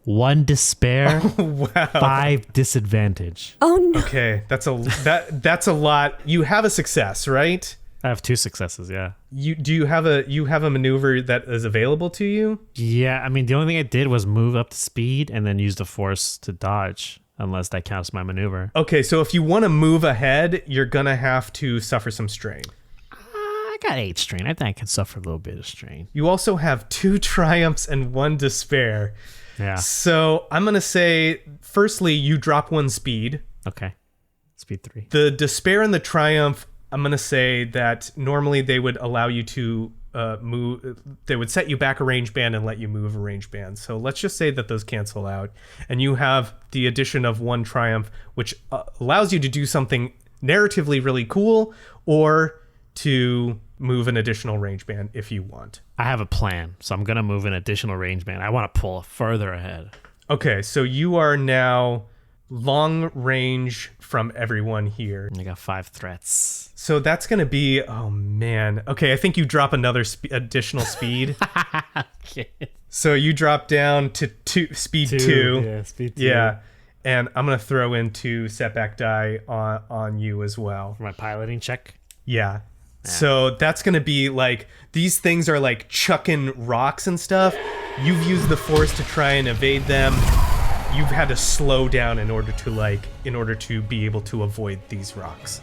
S3: 1 despair,
S1: Wow.
S3: 5 disadvantage.
S4: Oh no!
S1: Okay, that's a lot. You have a success, right?
S3: I have 2 successes, yeah.
S1: You have a maneuver that is available to you?
S3: Yeah, I mean, the only thing I did was move up to speed and then use the force to dodge, unless that counts my maneuver.
S1: Okay, so if you want to move ahead, you're gonna have to suffer some strain.
S3: I got 8 strain. I think I can suffer a little bit of strain.
S1: You also have 2 triumphs and 1 despair.
S3: Yeah.
S1: So I'm gonna say, firstly, you drop 1 speed.
S3: Okay. Speed 3.
S1: The despair and the triumph, I'm gonna say that normally they would allow you to move. They would set you back a range band and let you move a range band. So let's just say that those cancel out, and you have the addition of 1 triumph, which allows you to do something narratively really cool, or to move an additional range band if you want.
S3: I have a plan, so I'm going to move an additional range band. I want to pull further ahead.
S1: Okay, so you are now long range from everyone here.
S3: I got 5 threats.
S1: So that's going to be, oh man. Okay, I think you drop another additional speed.
S3: Okay.
S1: So you drop down to speed 2.
S3: Yeah, speed 2.
S1: Yeah. And I'm going to throw in 2 setback die on you as well.
S3: For my piloting check.
S1: Yeah. So that's going to be like, these things are like chucking rocks and stuff. You've used the force to try and evade them. You've had to slow down in order to be able to avoid these rocks.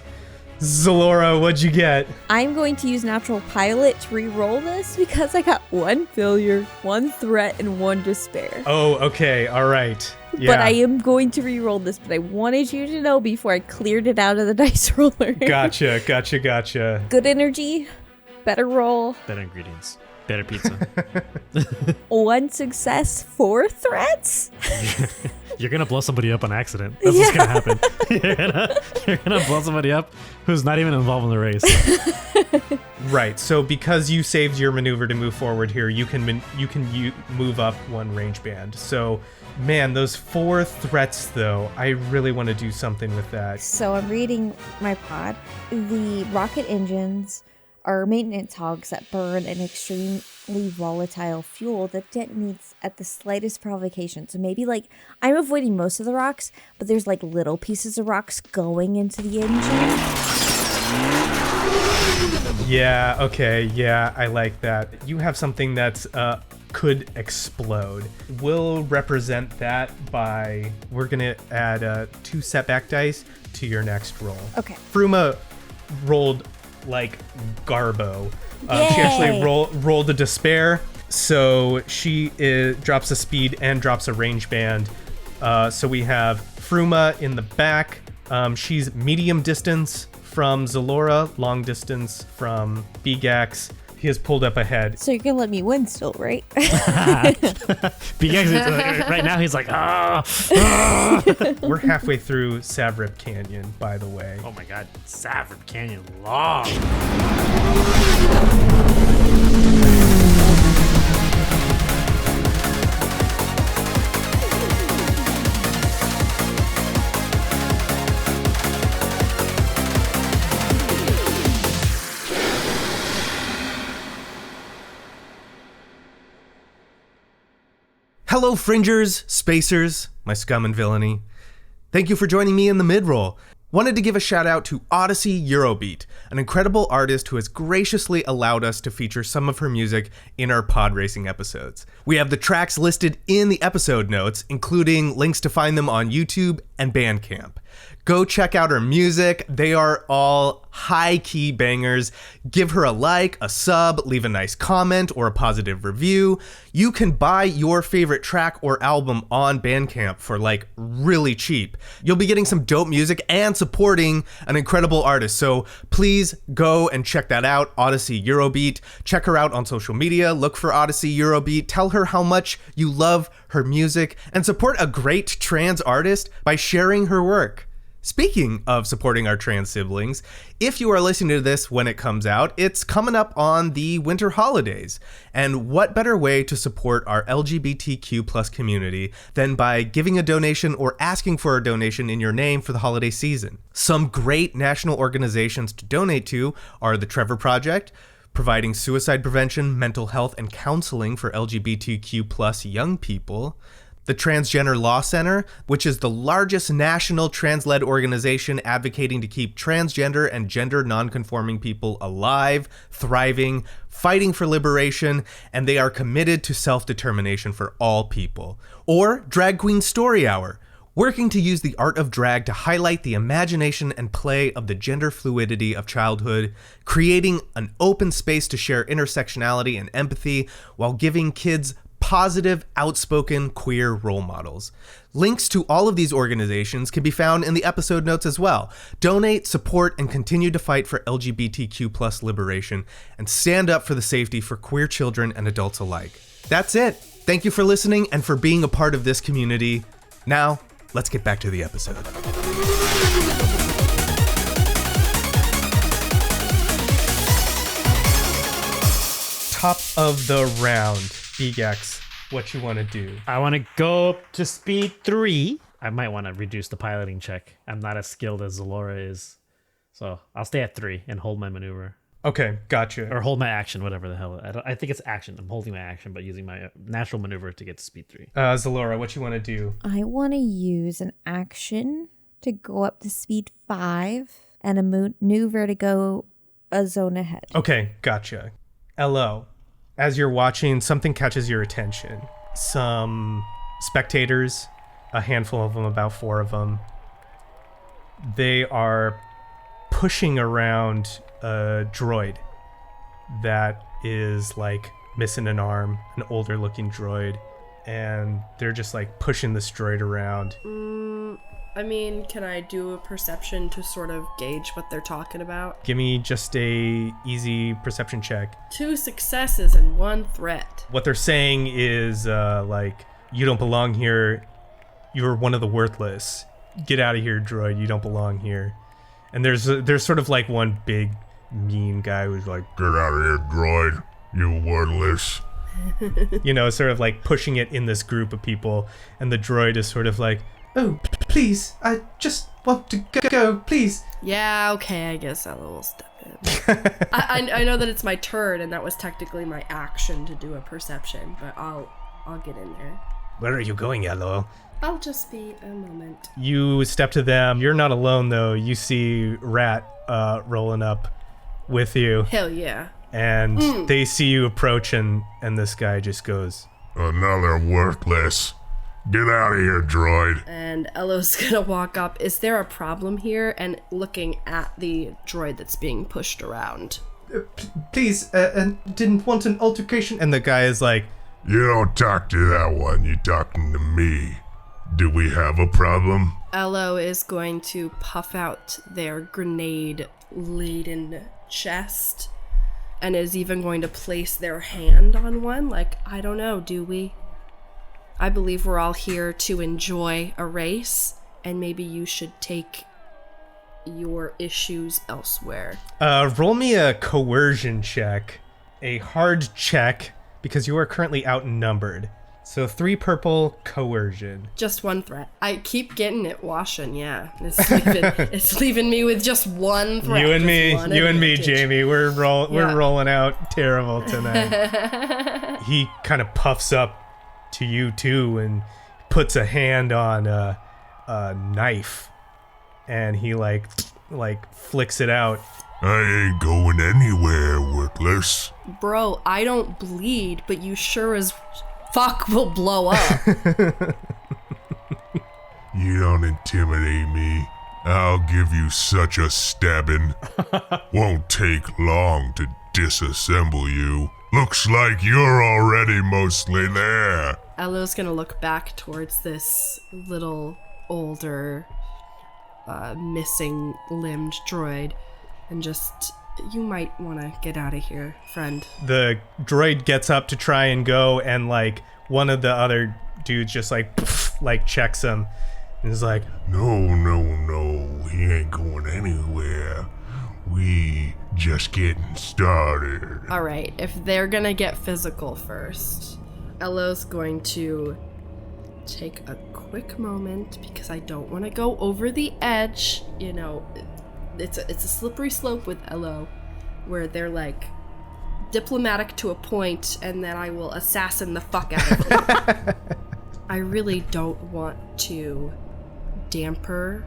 S1: Xelora, what'd you get?
S4: I'm going to use natural pilot to re-roll this because I got 1 failure, 1 threat, and 1 despair.
S1: Oh, okay. All right. Yeah.
S4: But I am going to re-roll this, but I wanted you to know before I cleared it out of the dice roller.
S1: Gotcha.
S4: Good energy, better roll,
S3: Better ingredients. Better pizza.
S4: 1 success, 4 threats.
S3: You're going to blow somebody up on accident. That's what's going to happen. You're gonna blow somebody up who's not even involved in the race.
S1: Right. So because you saved your maneuver to move forward here, you can move up 1 range band. So, man, those 4 threats, though, I really want to do something with that.
S4: So I'm reading my pod. The rocket engines are maintenance hogs that burn an extremely volatile fuel that detonates at the slightest provocation. So maybe like I'm avoiding most of the rocks, but there's like little pieces of rocks going into the engine.
S1: Yeah, okay, yeah, I like that. You have something that's could explode. We'll represent that by, we're gonna add 2 setback dice to your next roll.
S4: Okay.
S1: Fruma rolled like Garbo. She actually rolled a despair, so she drops a speed and drops a range band. So we have Fruma in the back. She's medium distance from Xelora, long distance from Beegax. He has pulled up ahead.
S4: So you're gonna let me win still, right?
S3: Because right now he's like,
S1: We're halfway through Savrip Canyon, by the way.
S3: oh my god, Savrip Canyon long.
S1: Hello, fringers, spacers, my scum and villainy. Thank you for joining me in the mid-roll. Wanted to give a shout out to Odyssey Eurobeat, an incredible artist who has graciously allowed us to feature some of her music in our pod racing episodes. We have the tracks listed in the episode notes, including links to find them on YouTube and Bandcamp. Go check out her music. They are all high-key bangers. Give her a like, a sub, leave a nice comment or a positive review. You can buy your favorite track or album on Bandcamp for like really cheap. You'll be getting some dope music and supporting an incredible artist. So please go and check that out, Odyssey Eurobeat. Check her out on social media. Look for Odyssey Eurobeat. Tell her how much you love her music and support a great trans artist by sharing her work. Speaking of supporting our trans siblings, if you are listening to this when it comes out, it's coming up on the winter holidays. And what better way to support our LGBTQ plus community than by giving a donation or asking for a donation in your name for the holiday season? Some great national organizations to donate to are the Trevor Project, providing suicide prevention, mental health, and counseling for LGBTQ plus young people. The Transgender Law Center, which is the largest national trans-led organization advocating to keep transgender and gender non-conforming people alive, thriving, fighting for liberation, and they are committed to self-determination for all people. Or Drag Queen Story Hour, working to use the art of drag to highlight the imagination and play of the gender fluidity of childhood, creating an open space to share intersectionality and empathy while giving kids positive, outspoken queer role models. Links to all of these organizations can be found in the episode notes as well. Donate, support, and continue to fight for LGBTQ plus liberation and stand up for the safety for queer children and adults alike. That's it. Thank you for listening and for being a part of this community. Now, let's get back to the episode. Top of the round. Beegax, what you want to do?
S3: I want to go up to speed 3. I might want to reduce the piloting check. I'm not as skilled as Xelora is. So I'll stay at 3 and hold my maneuver.
S1: Okay, gotcha.
S3: Or hold my action, whatever the hell. I think it's action. I'm holding my action, but using my natural maneuver to get to speed 3.
S1: Xelora, what you want to do?
S4: I want to use an action to go up to speed 5 and a maneuver to go a zone ahead.
S1: Okay, gotcha. LO. As you're watching, something catches your attention. Some spectators, a handful of them, about 4 of them, they are pushing around a droid that is like missing an arm, an older looking droid, and they're just like pushing this droid around.
S2: I mean, can I do a perception to sort of gauge what they're talking about?
S1: Give me just a easy perception check.
S2: 2 successes and 1 threat.
S1: What they're saying is like, you don't belong here. You're one of the worthless. Get out of here, droid. You don't belong here. And there's sort of like one big mean guy who's like,
S5: Get out of here, droid. You worthless.
S1: you know, sort of like pushing it in this group of people. And the droid is sort of like, oh, please, I just want to go, please.
S2: Yeah, okay, I guess I will step in. I know that it's my turn, and that was technically my action to do a perception, but I'll get in there.
S1: Where are you going, Yellow?
S2: I'll just be a moment.
S1: You step to them. You're not alone, though. You see Rat rolling up with you.
S2: Hell yeah.
S1: And they see you approach, and this guy just goes,
S5: Another worthless. Get out of here, droid.
S2: And Elo's gonna walk up. Is there a problem here? And looking at the droid that's being pushed around.
S1: Please, didn't want an altercation. And the guy is like,
S5: You don't talk to that one, you talking to me. Do we have a problem?
S2: Elo is going to puff out their grenade-laden chest and is even going to place their hand on one. Like, I don't know, do we? I believe we're all here to enjoy a race, and maybe you should take your issues elsewhere.
S1: Roll me a coercion check. A hard check, because you are currently outnumbered. So 3 purple, coercion.
S2: Just 1 threat. I keep getting it washing, yeah. It's leaving me with just 1 threat.
S1: You and me, Jamie, we're rolling out terrible tonight. He kind of puffs up to you too and puts a hand on a knife, and he like flicks it out.
S5: I ain't going anywhere, worthless.
S2: Bro, I don't bleed, but you sure as fuck will blow up.
S5: You don't intimidate me. I'll give you such a stabbing. Won't take long to disassemble you. Looks like you're already mostly there.
S2: Elo's gonna look back towards this little older, missing limbed droid and just, you might want to get out of here, friend.
S1: The droid gets up to try and go, and like one of the other dudes just like checks him and is like,
S5: No, he ain't going anywhere. We just getting started.
S2: All right, if they're gonna get physical first, Elo's going to take a quick moment because I don't want to go over the edge. You know, it's a slippery slope with Elo, where they're like diplomatic to a point, and then I will assassin the fuck out of them. I really don't want to damper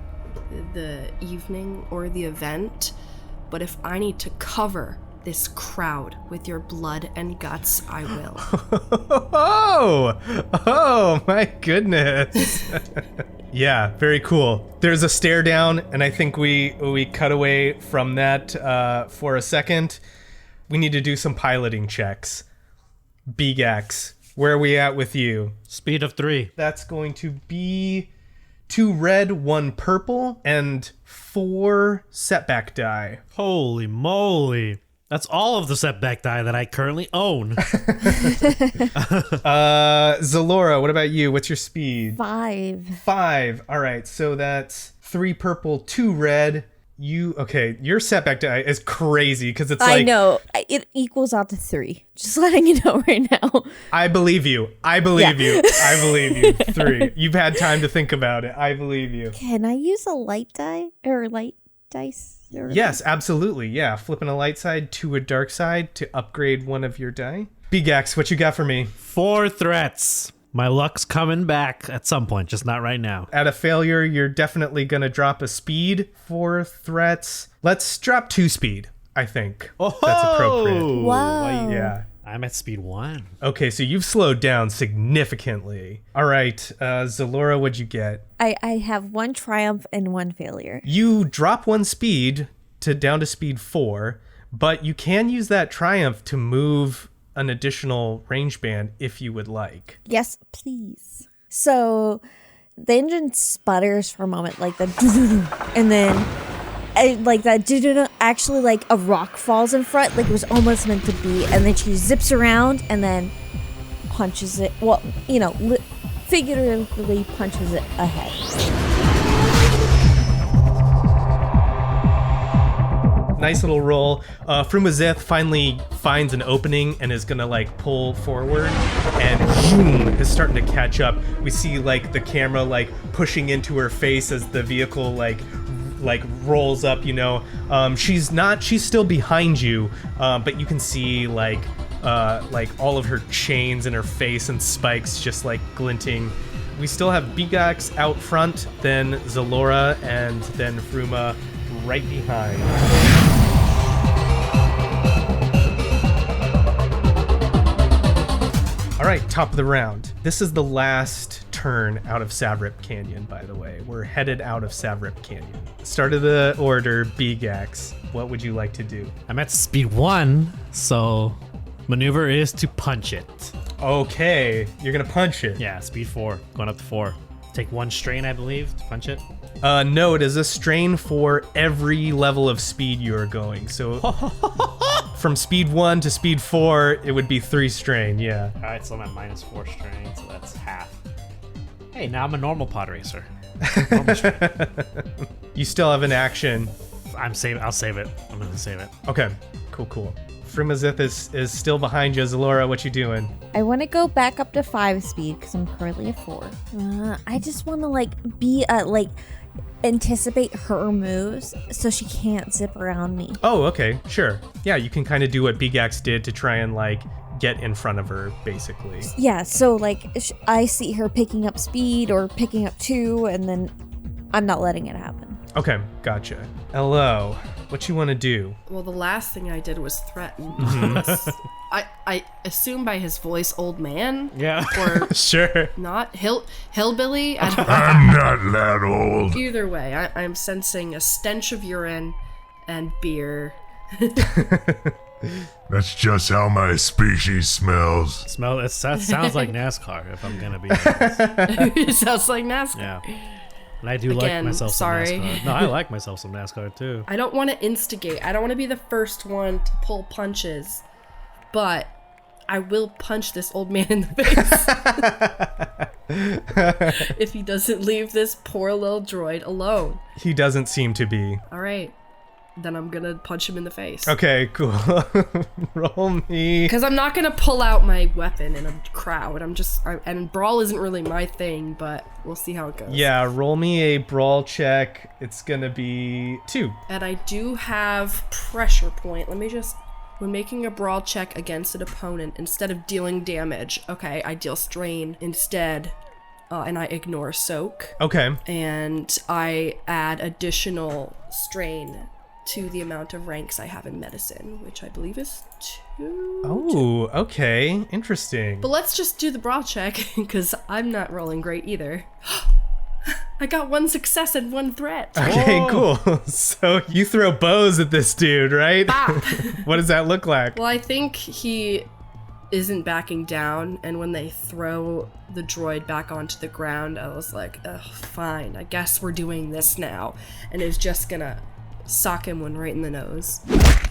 S2: the evening or the event, but if I need to cover this crowd with your blood and guts, I will.
S1: oh my goodness. Yeah, very cool. There's a stare down, and I think we cut away from that for a second. We need to do some piloting checks. Beegax, where are we at with you?
S3: Speed of 3.
S1: That's going to be 2 red, 1 purple, and 4 setback die.
S3: Holy moly. That's all of the setback die that I currently own.
S1: Xelora, what about you? What's your speed?
S4: 5.
S1: 5. All right, so that's 3 purple, 2 red. Your setback die is crazy because it's like...
S4: I know. It equals out to 3. Just letting you know right now.
S1: I believe you. I believe you. 3. You've had time to think about it. I believe you.
S4: Can I use a light die? Or light dice?
S1: Yes, absolutely. Yeah, flipping a light side to a dark side to upgrade one of your die. Beegax, what you got for me?
S3: 4 threats. My luck's coming back at some point, just not right now.
S1: At a failure, you're definitely going to drop a speed. 4 threats. Let's drop 2 speed, I think.
S3: Oh,
S1: that's appropriate.
S4: Wow.
S1: Yeah.
S3: I'm at speed 1.
S1: Okay, so you've slowed down significantly. All right, Xelora, what'd you get?
S4: I have 1 triumph and 1 failure.
S1: You drop 1 speed down to speed 4, but you can use that triumph to move an additional range band if you would like.
S4: Yes, please. So the engine sputters for a moment, like the doo-doo-doo, and then like that doo-doo-doo, actually like a rock falls in front, like it was almost meant to be, and then she zips around and then punches it. Well, you know, figuratively punches it ahead.
S1: Nice little roll. Frumazeth finally finds an opening and is gonna like pull forward, and boom, is starting to catch up. We see like the camera like pushing into her face as the vehicle like rolls up, you know. She's still behind you, but you can see like all of her chains in her face and spikes just like glinting. We still have Beegax out front, then Xelora, and then Fruma right behind. All right, top of the round. This is the last turn out of Savrip Canyon, by the way. We're headed out of Savrip Canyon. Start of the order, Beegax. What would you like to do?
S3: I'm at speed 1, so maneuver is to punch it.
S1: Okay, you're gonna punch it.
S3: Yeah, speed 4, going up to 4. Take 1 strain, I believe, to punch it.
S1: No, it is a strain for every level of speed you are going. So from speed 1 to speed 4, it would be 3 strain, yeah.
S3: All right, so I'm at minus 4 strain, so that's half. Hey, now I'm a normal pod racer. Normal strain.
S1: You still have an action.
S3: I'll save it. I'm gonna save it.
S1: Okay, cool. Frumazith is still behind you. Xelora, what you doing?
S4: I want to go back up to 5 speed because I'm currently at 4. I just want to anticipate her moves so she can't zip around me.
S1: Oh, okay, sure. Yeah, you can kind of do what Beegax did to try and like get in front of her, basically.
S4: Yeah, so like I see her picking up speed or picking up 2, and then I'm not letting it happen.
S1: Okay, gotcha. Hello, what you want to do?
S2: Well, the last thing I did was threaten. I assume by his voice, old man.
S3: Yeah.
S2: Or
S1: Sure.
S2: not hillbilly. I don't
S5: I'm not that old.
S2: Either way, I'm sensing a stench of urine and beer.
S5: That's just how my species smells.
S3: That sounds like NASCAR, if I'm gonna be honest.
S2: It sounds like NASCAR.
S3: Yeah. And I do
S2: Again,
S3: like myself
S2: sorry.
S3: some NASCAR. No, I like myself some NASCAR too.
S2: I don't want to instigate. I don't want to be the first one to pull punches, but I will punch this old man in the face if he doesn't leave this poor little droid alone.
S1: He doesn't seem to be.
S2: All right. Then I'm gonna punch him in the face.
S1: Okay, cool. Roll me.
S2: Because I'm not gonna pull out my weapon in a crowd. And brawl isn't really my thing, but we'll see how it goes.
S1: Yeah, roll me a brawl check. It's gonna be 2.
S2: And I do have pressure point. Let me just... When making a brawl check against an opponent, instead of dealing damage, okay, I deal strain instead, and I ignore soak.
S1: Okay.
S2: And I add additional strain to the amount of ranks I have in medicine, which I believe is 2.
S1: Oh, okay. Interesting.
S2: But let's just do the brawl check, because I'm not rolling great either. I got 1 success and 1 threat.
S1: Okay,
S3: Whoa.
S1: cool. So you throw bows at this dude, right?
S2: Bop.
S1: What does that look like?
S2: Well, I think he isn't backing down, and when they throw the droid back onto the ground, I was like, ugh, fine, I guess we're doing this now. And is just gonna sock him one right in the nose.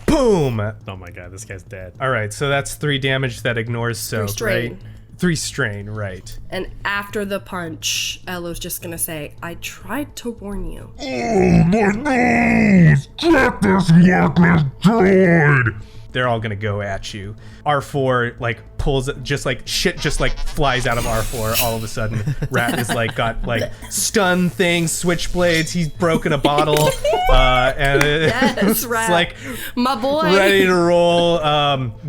S1: Boom!
S3: Oh my god, this guy's dead.
S1: All right, so that's 3 damage that ignores soak,
S2: 3 strain.
S1: right? 3 strain, right.
S2: And after the punch, Elo's just gonna say, I tried to warn you.
S5: Oh my nose! Get this worthless droid!
S1: They're all gonna go at you. R4 like pulls just like shit just like flies out of R4 all of a sudden. Rat is like got like stun things, switchblades, he's broken a bottle. And
S2: Yes,
S1: it's
S2: Rat.
S1: like
S2: My boy.
S1: ready to roll.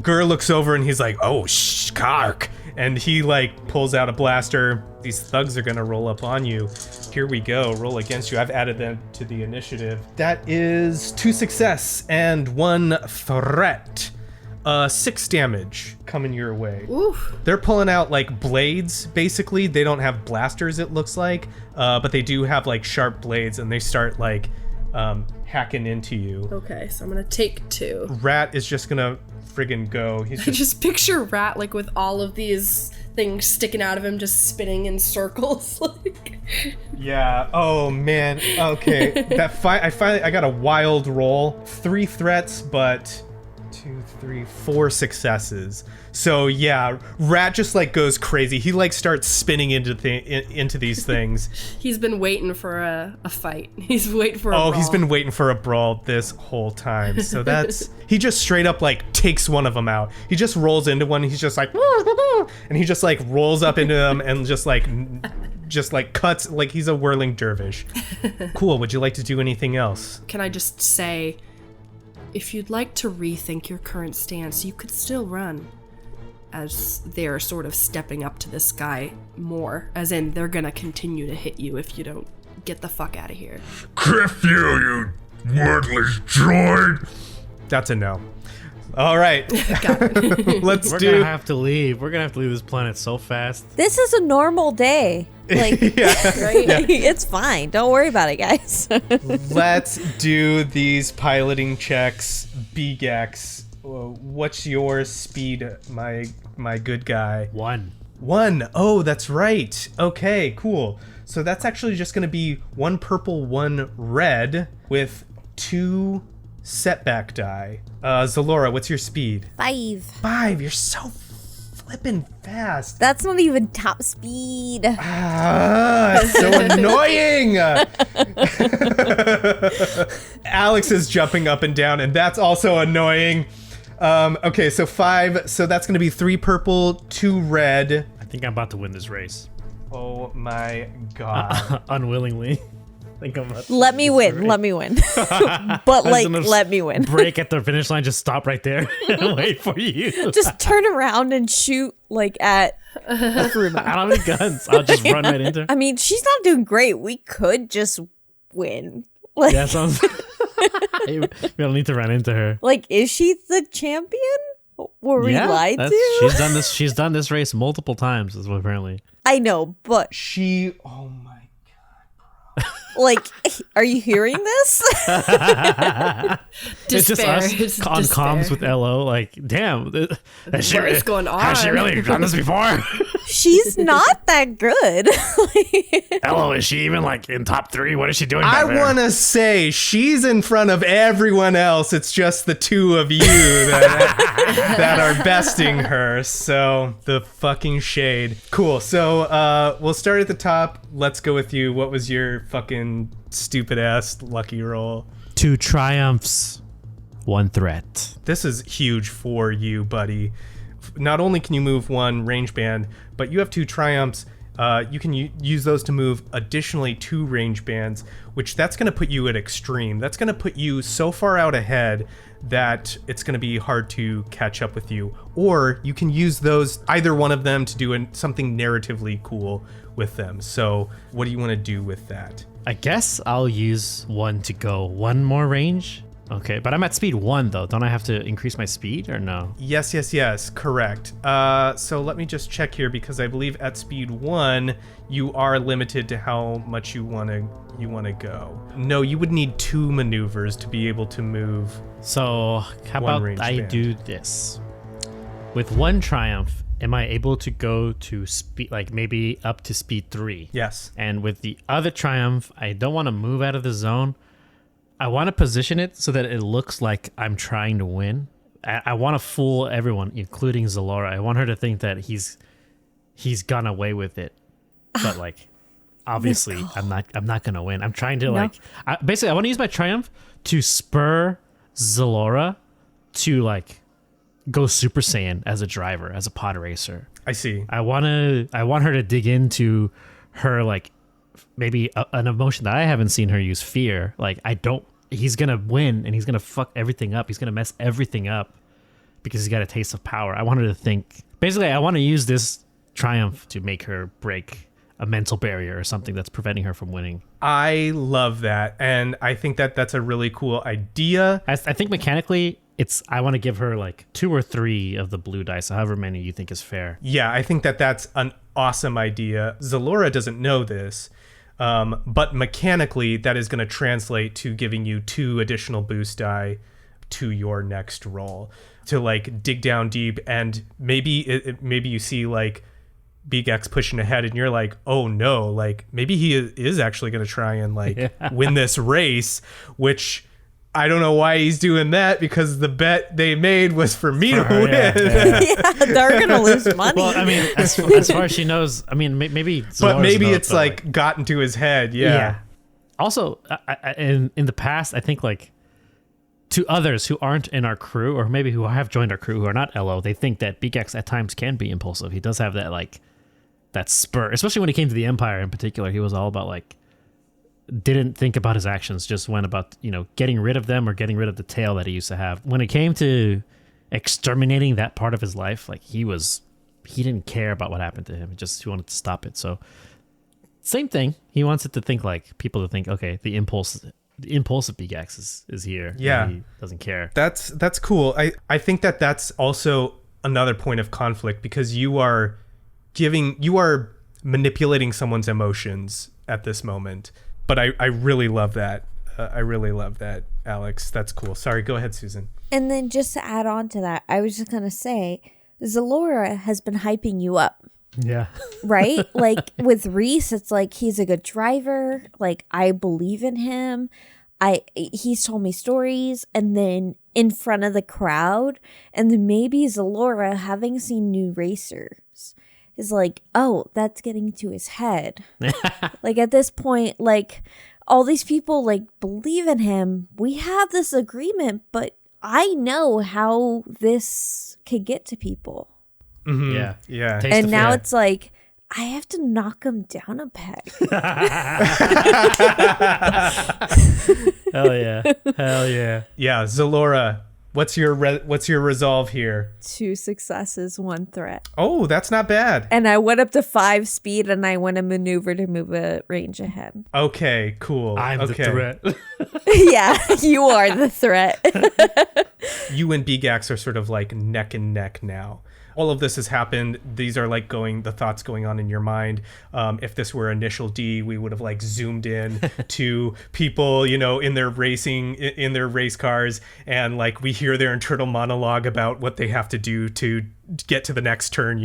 S1: Gur looks over and he's like, oh kark. And he like pulls out a blaster. These thugs are gonna roll up on you. Here we go, roll against you. I've added them to the initiative. That is 2 success and 1 threat. 6 damage coming your way.
S2: Oof.
S1: They're pulling out like blades, basically. They don't have blasters, it looks like, but they do have like sharp blades, and they start like hacking into you.
S2: Okay, so I'm gonna take 2.
S1: Rat is just gonna friggin' go. He's
S2: I
S1: just
S2: just picture Rat like with all of these things sticking out of him, just spinning in circles. Like,
S1: yeah. Oh man. Okay. I got a wild roll. 3 threats, but 2, 3, 4 successes. So yeah, Rat just like goes crazy. He like starts spinning into these things.
S2: he's been waiting for a fight. He's waiting for a
S1: Oh,
S2: brawl.
S1: he's been waiting for a brawl this whole time. So that's he just straight up like takes one of them out. He just rolls into one. He's just like, and he just like rolls up into them and just like cuts like he's a whirling dervish. Cool. Would you like to do anything else?
S2: Can I just say, if you'd like to rethink your current stance, you could still run. As they're sort of stepping up to this guy more. As in, they're gonna continue to hit you if you don't get the fuck out of here.
S5: Criff you worthless droid!
S1: That's a no. All right. Let's
S3: We're
S1: do.
S3: gonna have to leave. We're gonna have to leave this planet so fast.
S4: This is a normal day. Like, right? It's fine. Don't worry about it, guys.
S1: Let's do these piloting checks. Beegax, what's your speed, my good guy?
S3: 1.
S1: 1. Oh, that's right. Okay, cool. So that's actually just going to be 1 purple, 1 red with 2 setback die. Xelora, what's your speed?
S4: 5.
S1: 5. You're so flippin' fast.
S4: That's not even top speed.
S1: Ah, it's so annoying. Alex is jumping up and down, and that's also annoying. Okay, so 5. So that's going to be 3 purple, 2 red.
S3: I think I'm about to win this race.
S1: Oh my god.
S3: Unwillingly. I think I'm about to
S4: Let me win. Let me win. But like,
S3: gonna
S4: let me win.
S3: break at the finish line, just stop right there and wait for you.
S4: Just turn around and shoot like at Fruma.
S3: I don't have any guns. I'll just run right into her.
S4: I mean, she's not doing great. We could just win. Like,
S3: Yeah, sounds. We don't need to run into her.
S4: like, is she the champion? Were we lied to?
S3: She's done this race multiple times, is what apparently.
S4: I know, but
S1: Oh my.
S4: like, are you hearing this?
S3: It's just us
S2: It's
S3: on
S2: despair.
S3: comms with LO. Like, damn,
S2: What is going on?
S3: has she really done this before?
S4: She's not that good.
S3: LO, is she even like in top 3? What is she doing?
S1: I
S3: back there?
S1: want to say she's in front of everyone else. It's just the two of you that are besting her. So the fucking shade. Cool. So we'll start at the top. Let's go with you. What was your fucking stupid ass lucky roll?
S3: 2 triumphs, 1 threat.
S1: This is huge for you, buddy. Not only can you move 1 range band, but you have 2 triumphs. You can use those to move additionally 2 range bands, which that's going to put you at extreme. That's going to put you so far out ahead that it's going to be hard to catch up with you. Or you can use those, either one of them, to do something narratively cool with them. So what do you want to do with that?
S3: I guess I'll use 1 to go 1 more range. Okay, but I'm at speed 1 though. Don't I have to increase my speed or no?
S1: Yes, correct. So let me just check here, because I believe at speed 1 you are limited to how much you want to go. No, you would need 2 maneuvers to be able to move.
S3: So how
S1: One
S3: about
S1: range
S3: I
S1: band.
S3: do this? With 1 triumph, am I able to go to speed, like maybe up to speed 3?
S1: Yes.
S3: And with the other triumph, I don't want to move out of the zone. I want to position it so that it looks like I'm trying to win. I want to fool everyone, including Xelora. I want her to think that he's gone away with it. But like, obviously, I'm not gonna win. I'm trying to basically I want to use my triumph to spur Xelora to like go Super Saiyan as a driver, as a pod racer.
S1: I see.
S3: I want her to dig into her like maybe an emotion that I haven't seen her use, fear. Like he's gonna win and he's gonna fuck everything up. He's gonna mess everything up because he's got a taste of power. I want her to think. Basically, I want to use this triumph to make her break a mental barrier or something that's preventing her from winning.
S1: I love that, and I think that that's a really cool idea.
S3: I think mechanically, I want to give her like 2 or 3 of the blue dice, however many you think is fair.
S1: Yeah, I think that that's an awesome idea. Xelora doesn't know this, but mechanically, that is going to translate to giving you 2 additional boost die to your next roll to like dig down deep, and maybe maybe you see like Beegax pushing ahead and you're like, oh no, like maybe he is actually going to try and like win this race, which I don't know why he's doing that, because the bet they made was for me to win.
S4: Yeah, they're gonna lose money.
S3: Well, I mean, as far as she knows, I mean, maybe.
S1: But maybe it's
S3: but,
S1: like gotten to his head. Yeah.
S3: Also, in the past, I think like to others who aren't in our crew, or maybe who have joined our crew who are not LO, they think that Beegax at times can be impulsive. He does have that like that spur, especially when it came to the Empire in particular. He was all about like, didn't think about his actions, just went about, getting rid of them or getting rid of the tail that he used to have. When it came to exterminating that part of his life, like he didn't care about what happened to him. He wanted to stop it. So same thing. He wants it to think like people to think, okay, the impulse of Beegax is here.
S1: Yeah.
S3: He doesn't care.
S1: That's cool. I think that that's also another point of conflict, because you are manipulating someone's emotions at this moment. But I really love that. I really love that, Alex. That's cool. Sorry, go ahead, Susan.
S4: And then just to add on to that, I was just going to say, Xelora has been hyping you up.
S3: Yeah.
S4: Right? Like with Reese, it's like he's a good driver. Like I believe in him. He's told me stories, and then in front of the crowd, and then maybe Xelora, having seen new racers, is like, oh, that's getting to his head. Like at this point, like all these people like believe in him. We have this agreement, but I know how this could get to people.
S1: Mm-hmm.
S3: Yeah.
S4: And now it's like, I have to knock him down a peg.
S3: Hell yeah.
S1: Yeah, Xelora, what's your resolve here?
S4: 2 successes, 1 threat.
S1: Oh, that's not bad.
S4: And I went up to 5 speed, and I went a maneuver to move a range ahead.
S1: Okay, cool.
S3: I'm
S1: okay.
S3: the threat.
S4: Yeah, you are the threat.
S1: you and Beegax are sort of like neck and neck now. All of this has happened. These are like the thoughts going on in your mind. If this were Initial D, we would have like zoomed in to people, in their race cars, and like we hear their internal monologue about what they have to do to get to the next turn,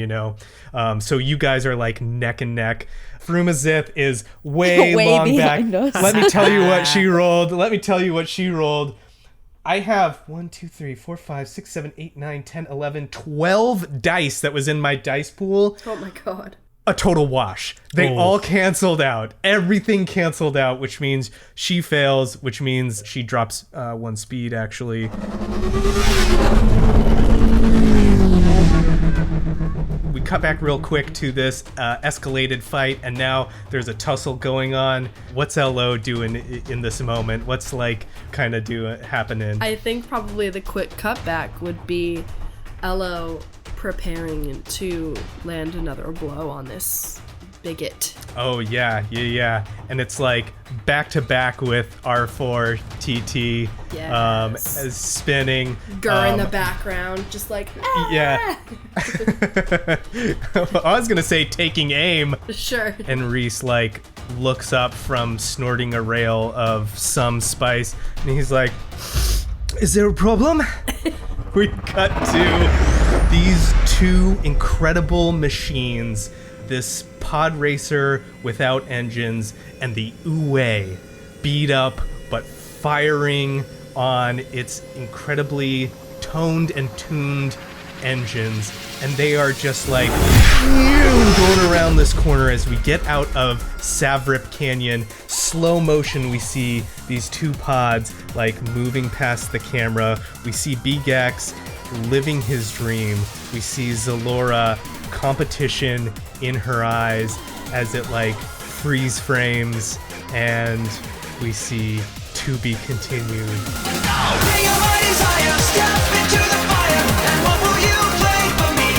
S1: So you guys are like neck and neck. Frumazith is way long back. Let me tell you what she rolled. I have 1, 2, 3, 4, 5, 6, 7, 8, 9, 10, 11, 12 dice that was in my dice pool.
S2: Oh my God.
S1: A total wash. They all canceled out. Everything canceled out, which means she fails, which means she drops 1 speed, actually. We cut back real quick to this escalated fight, and now there's a tussle going on. What's LO doing in this moment? What's like kind of happening?
S2: I think probably the quick cutback would be LO preparing to land another blow on this bigot.
S1: Oh, yeah. And it's like back to back with R4 TT
S2: Yes.
S1: spinning.
S2: Gurr in the background, just like,
S1: Yeah. I was going to say taking aim.
S2: Sure.
S1: And Reese like looks up from snorting a rail of some spice, and he's like, "Is there a problem?" We cut to these two incredible machines, this pod racer without engines and the Uwe beat up but firing on its incredibly toned and tuned engines, and they are just like going around this corner as we get out of Savrip Canyon. Slow motion, we see these two pods like moving past the camera. We see Beegax living his dream. We see Xelora, competition in her eyes as it like freeze frames, and we see to be continued.
S6: Bring your heart desire, step into the fire, and what will you play for me?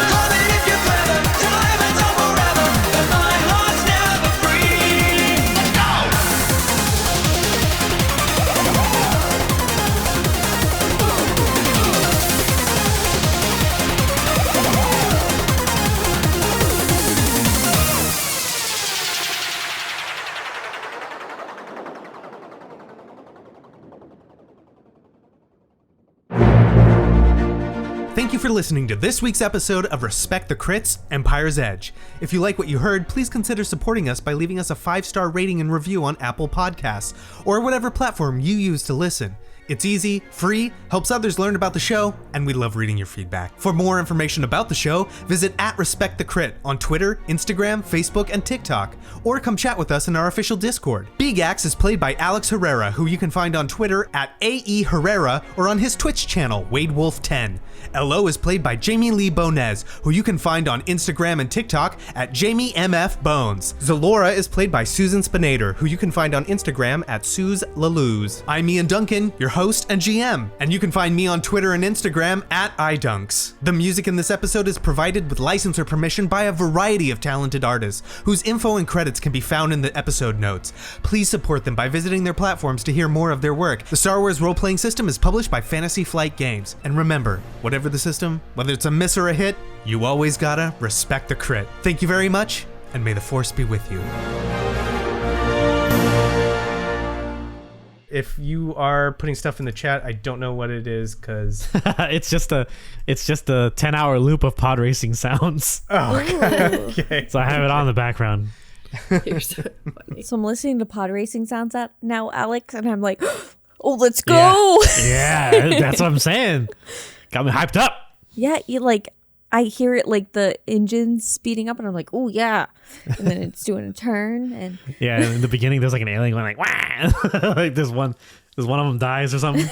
S6: Call it if you're clever, time is up forever, but my heart's never free. Let's
S1: Thank you for listening to this week's episode of Respect the Crits, Empire's Edge. If you like what you heard, please consider supporting us by leaving us a 5-star rating and review on Apple Podcasts, or whatever platform you use to listen. It's easy, free, helps others learn about the show, and we love reading your feedback. For more information about the show, visit @RespectTheCrit on Twitter, Instagram, Facebook, and TikTok, or come chat with us in our official Discord. Beegax is played by Alex Herrera, who you can find on Twitter @AE Herrera or on his Twitch channel, WadeWolf10. LO is played by Jamie Lee-Bonés, who you can find on Instagram and TikTok @JamieMFBones. Xelora is played by Susan Spenader, who you can find on Instagram @SuzLalouz. I'm Ian Duncan, your host and GM, and you can find me on Twitter and Instagram @idunks. The music in this episode is provided with license or permission by a variety of talented artists, whose info and credits can be found in the episode notes. Please support them by visiting their platforms to hear more of their work. The Star Wars role-playing system is published by Fantasy Flight Games. And remember, whatever the system, whether it's a miss or a hit, you always gotta respect the crit. Thank you very much, and may the Force be with you. If you are putting stuff in the chat, I don't know what it is, because
S3: it's just a 10-hour loop of pod racing sounds.
S1: oh, okay.
S3: So I have it on in the background.
S2: You're so funny.
S4: So I'm listening to pod racing sounds now, Alex, and I'm like, oh, let's go.
S3: Yeah, that's what I'm saying. Got me hyped up.
S4: Yeah, I hear it like the engine speeding up, and I'm like, oh yeah, and then it's doing a turn, and
S3: Yeah, in the beginning there's like an alien going like, wah! Like there's one of them dies or something.